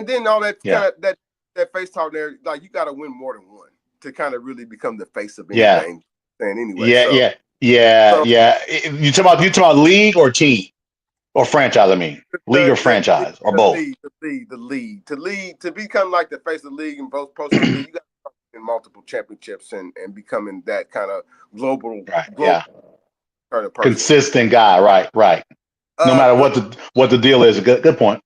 then all that kind of that face talk there, like you got to win more than one to kind of really become the face of anything. And anyway, You talking about league or team or franchise? I mean, league or franchise or both. The league to become like the face of the league and both post the league, you got to win multiple championships and becoming that kind of global consistent guy. Right. No matter what the deal is. Good point.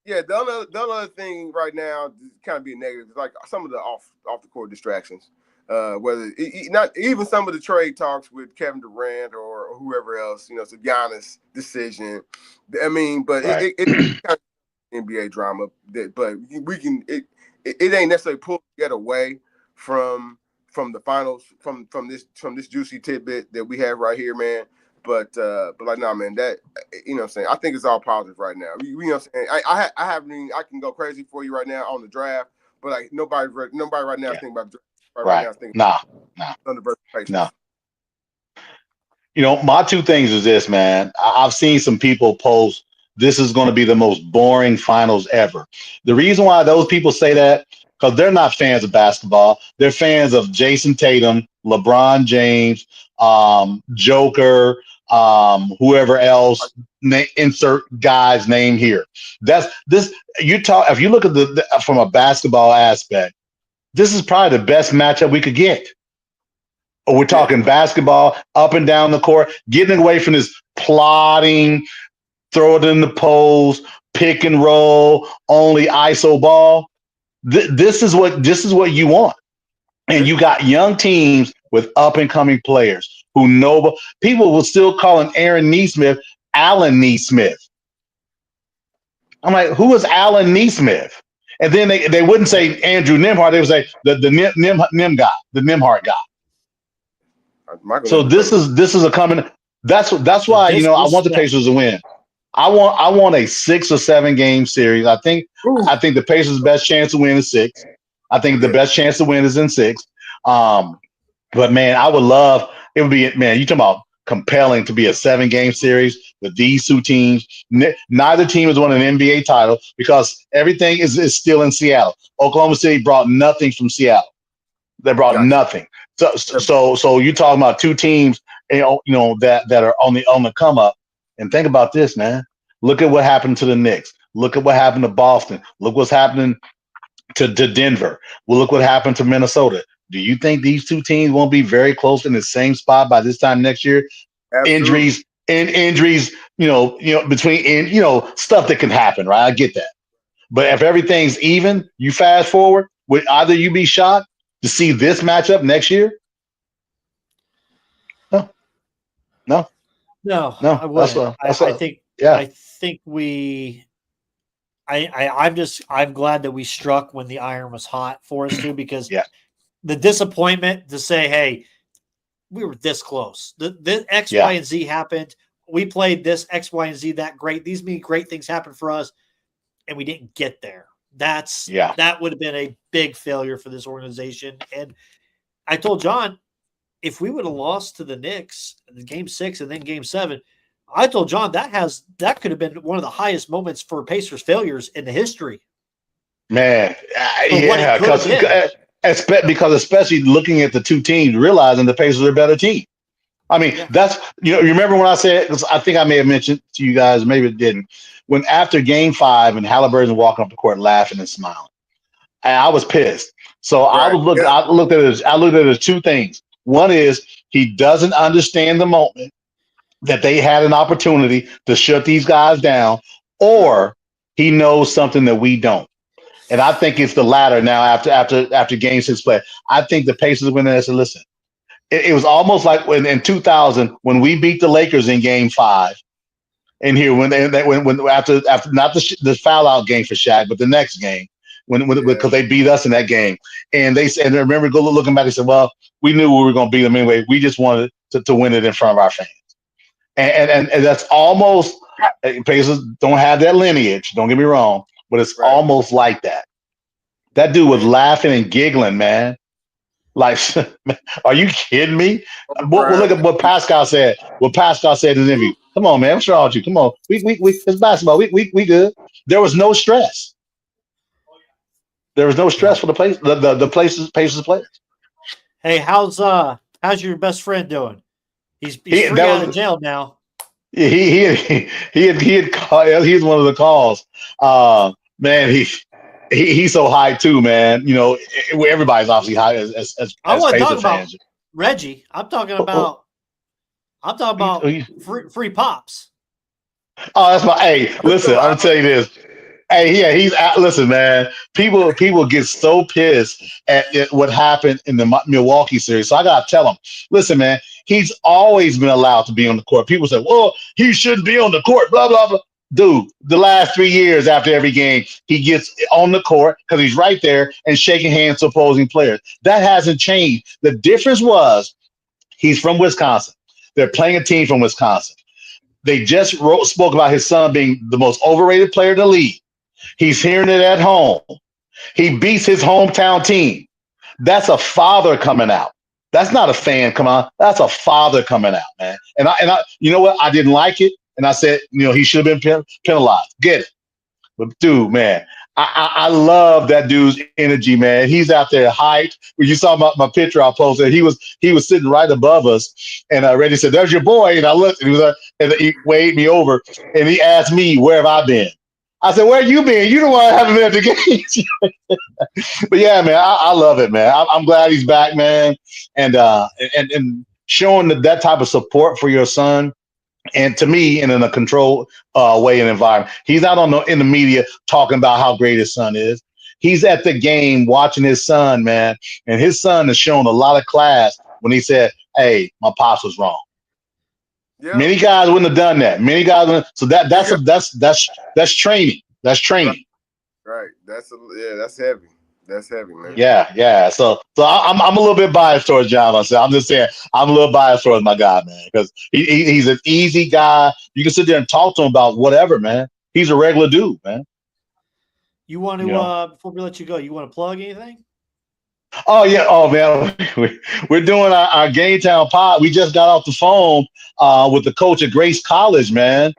Yeah, the other thing right now kind of being negative is like some of the off the court distractions. Whether not even some of the trade talks with Kevin Durant or whoever else, it's a Giannis decision. I mean, but it kind of NBA drama. But we can it ain't necessarily pulled get away from the finals from this juicy tidbit that we have right here, man. But like, nah, man, that what I'm saying, I think it's all positive right now. You know what I'm saying? I haven't even, I can go crazy for you right now on the draft, but like nobody right now thinking about the draft. Right now thinking Thunder versus Pacers. My two things is this, man. I've seen some people post this is going to be the most boring finals ever. The reason why those people say that, because they're not fans of basketball. They're fans of Jason Tatum, LeBron James, Joker, whoever else, insert guy's name here. That's this. If you look at from a basketball aspect, this is probably the best matchup we could get. We're talking basketball, up and down the court, getting away from this plotting, throw it in the post, pick and roll, only ISO ball. This is what you want. And you got young teams with up and coming players who know. People will still call him Aaron Neesmith, Alan Neesmith. I'm like, who is Alan Neesmith? And then they wouldn't say Andrew Nimhart. They would say the Nim guy, the Nimhart guy. So this is a coming. That's why I want the Pacers to win. I want a 6 or 7 game series. I think the Pacers' best chance to win is 6. I think the best chance to win is in 6. But man, I would love it would be man. You talking about compelling to be a 7 game series with these two teams. Neither team has won an NBA title because everything is still in Seattle. Oklahoma City brought nothing from Seattle. They brought nothing. So you're talking about two teams, that are on the come up. And think about this, man. Look at what happened to the Knicks. Look at what happened to Boston. Look what's happening to Denver. Well, look what happened to Minnesota. Do you think these two teams won't be very close in the same spot by this time next year? Absolutely. Injuries, between stuff that can happen, right? I get that. But if everything's even, you fast forward, would either you be shocked to see this matchup next year? No. I wouldn't. I think I'm glad that we struck when the iron was hot for us too, because the disappointment to say, hey, we were this close. The X, Y, and Z happened. We played this X, Y, and Z that great. These mean great things happened for us, and we didn't get there. That would have been a big failure for this organization. And I told John, if we would have lost to the Knicks in Game 6 and then Game 7, I told John that could have been one of the highest moments for Pacers failures in the history. Man, because especially looking at the two teams, realizing the Pacers are a better team. I mean, that's you remember when I said, I think I may have mentioned to you guys, maybe it didn't, when after Game 5 and Halliburton walking up the court laughing and smiling, I was pissed. So I looked at it as two things. One is he doesn't understand the moment that they had an opportunity to shut these guys down, or he knows something that we don't. And I think it's the latter now after Game 6 play. I think the Pacers went in and said, listen, it was almost like in 2000 when we beat the Lakers in Game 5. And here when after not the foul out game for Shaq, but the next game because they beat us in that game. And they said, and I remember looking back, they said, well, we knew we were going to beat them anyway. We just wanted to win it in front of our fans. And that's almost, Pacers don't have that lineage, don't get me wrong, but it's almost like that. That dude was laughing and giggling, man. Like, are you kidding me? Look at what Pascal said. What Pascal said in the interview. Come on, man. What's wrong with you? Come on. We it's basketball. We good. There was no stress. There was no stress for the place. The Pacers players. Hey, how's your best friend doing? He's free out of jail now. He had called, he's one of the calls. Man, he's so high too, man. Everybody's obviously high as I want to talk Pacers about fans. Reggie. I'm talking about free pops. Oh, that's my. Hey, listen, I'm gonna tell you this. Hey, he's listen, man. People get so pissed at what happened in the Milwaukee series. So I gotta tell them, listen, man. He's always been allowed to be on the court. People say, well, he shouldn't be on the court. Blah blah blah. Dude, the last 3 years after every game, he gets on the court because he's right there and shaking hands to opposing players. That hasn't changed. The difference was he's from Wisconsin. They're playing a team from Wisconsin. They just spoke about his son being the most overrated player in the league. He's hearing it at home. He beats his hometown team. That's a father coming out. That's not a fan coming out. That's a father coming out, man. And I, you know what? I didn't like it. And I said, he should have been penalized. Get it. But dude, man, I love that dude's energy, man. He's out there hyped. When you saw my picture I posted, he was sitting right above us. And Reggie said, there's your boy. And I looked and he waved me over and he asked me, where have I been? I said, where you been? You the one haven't been at the games. But yeah, man, I love it, man. I'm glad he's back, man, and showing that type of support for your son. And to me, in a controlled way and environment, he's not in the media talking about how great his son is. He's at the game watching his son, man, and his son has shown a lot of class when he said, "Hey, my pops was wrong." Yeah. Many guys wouldn't have done that. Many guys wouldn't. So that's training. That's Right. training. Right. That's heavy. That's heavy, man. Yeah. So I'm a little bit biased towards John. I'm just saying I'm a little biased towards my guy, man, because he's an easy guy. You can sit there and talk to him about whatever, man. He's a regular dude, man. You want to You know. before we let you go, you want to plug anything? Oh yeah. Oh man, we're doing our Game Town pod. We just got off the phone with the coach at Grace College, man.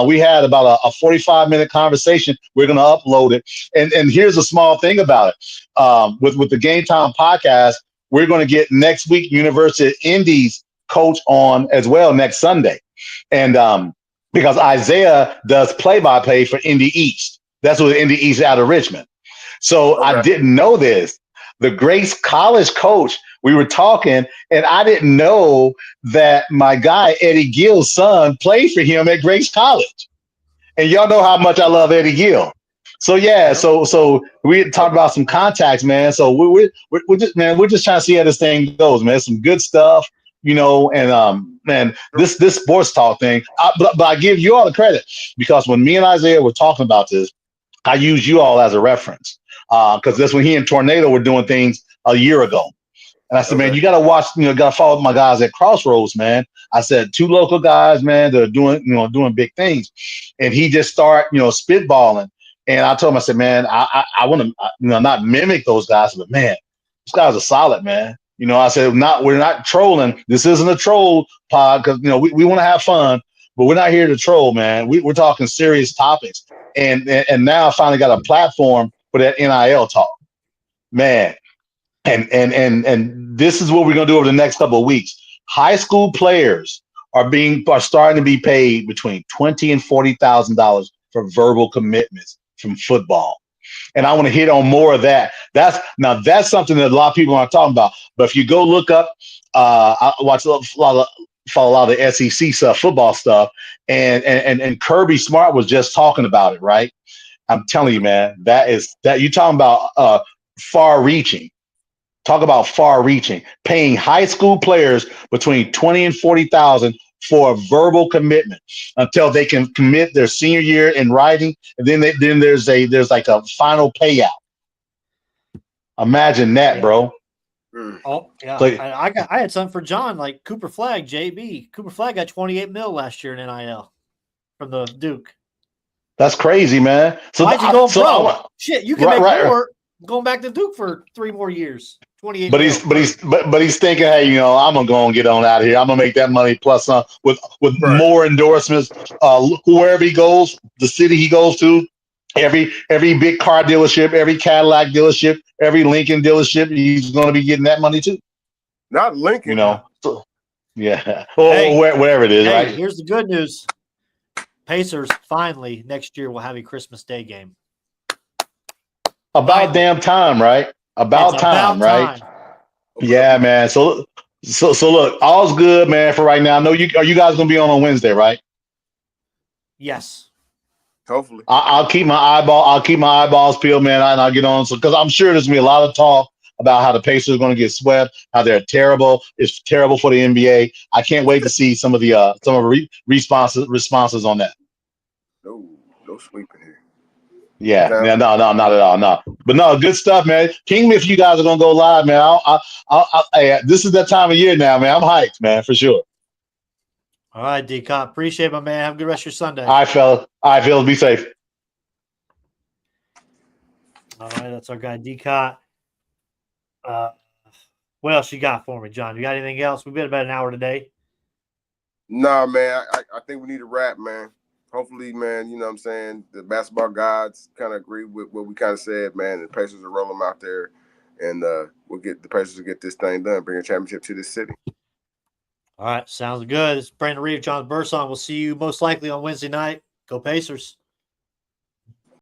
We had about a 45-minute conversation. We're gonna upload it. And here's a small thing about it. With the Game Town podcast, we're gonna get next week University of Indy's coach on as well next Sunday, and because Isaiah does play-by-play for Indy East. That's what Indy East out of Richmond. So I Okay. didn't know this. The Grace College coach, we were talking, and I didn't know that my guy, Eddie Gill's son, played for him at Grace College. And y'all know how much I love Eddie Gill. So yeah, so we talked about some contacts, man. So we're just trying to see how this thing goes, man. Some good stuff, and man, this sports talk thing. But I give you all the credit because when me and Isaiah were talking about this, I use you all as a reference because that's when he and Tornado were doing things a year ago. And I said, man, you got to watch, got to follow my guys at Crossroads, man. I said, two local guys, man, that are doing big things. And he just spitballing. And I told him, I said, man, I want to, not mimic those guys, but man, those guys are solid, man. I said, we're not trolling. This isn't a troll pod because, we want to have fun, but we're not here to troll, man. We're talking serious topics. And now I finally got a platform for that NIL talk, man. And this is what we're gonna do over the next couple of weeks. High school players are starting to be paid between $20,000 and $40,000 for verbal commitments from football. And I want to hit on more of that. That's something that a lot of people aren't talking about. But if you go look up, I watch follow a lot of the SEC stuff, football stuff, and Kirby Smart was just talking about it, right? I'm telling you, man, that you're talking about far-reaching. Talk about far-reaching, paying high school players between 20 and 40,000 for a verbal commitment until they can commit their senior year in writing, and then there's like a final payout. Imagine that, bro. Oh yeah, Like, I had something for John, like Cooper Flagg, JB. Cooper Flagg got 28 mil last year in NIL from the Duke. that's crazy, man. So why'd you go pro? Shit, you can make right. more going back to Duke for 3 more years. 28 But he's thinking, hey, I'm gonna go and get on out of here. I'm gonna make that money plus some with more endorsements. Wherever he goes, the city he goes to, every big car dealership, every Cadillac dealership, every Lincoln dealership, he's gonna be getting that money too. Not Lincoln. So, yeah. Or wherever it is, right? Here's the good news. Pacers finally next year will have a Christmas Day game. About damn time, right? About time, right? Yeah, man. So look, all's good, man, for right now. I know are you guys gonna be on Wednesday, right? Yes. Hopefully. I'll keep my eyeballs peeled, man, and I'll get on. So because I'm sure there's gonna be a lot of talk about how the Pacers are gonna get swept, how they're terrible. It's terrible for the NBA. I can't wait to see some of the responses on that. No sweeping here. Yeah, no, not at all, no. But no, good stuff, man. King, if you guys are gonna go live, man, this is that time of year now, man. I'm hyped, man, for sure. All right, D-Cop. Appreciate it, my man. Have a good rest of your Sunday. All right, fellas. Be safe. All right, that's our guy, D-Cop. What else you got for me, John? You got anything else? We've been about an hour today. Nah, man. I think we need a wrap, man. Hopefully, man, what I'm saying, the basketball gods kind of agree with what we kind of said, man. The Pacers will roll them out there, and we'll get the Pacers to get this thing done, bring a championship to this city. All right, sounds good. It's Brandon Reeve, John Burson. We'll see you most likely on Wednesday night. Go Pacers.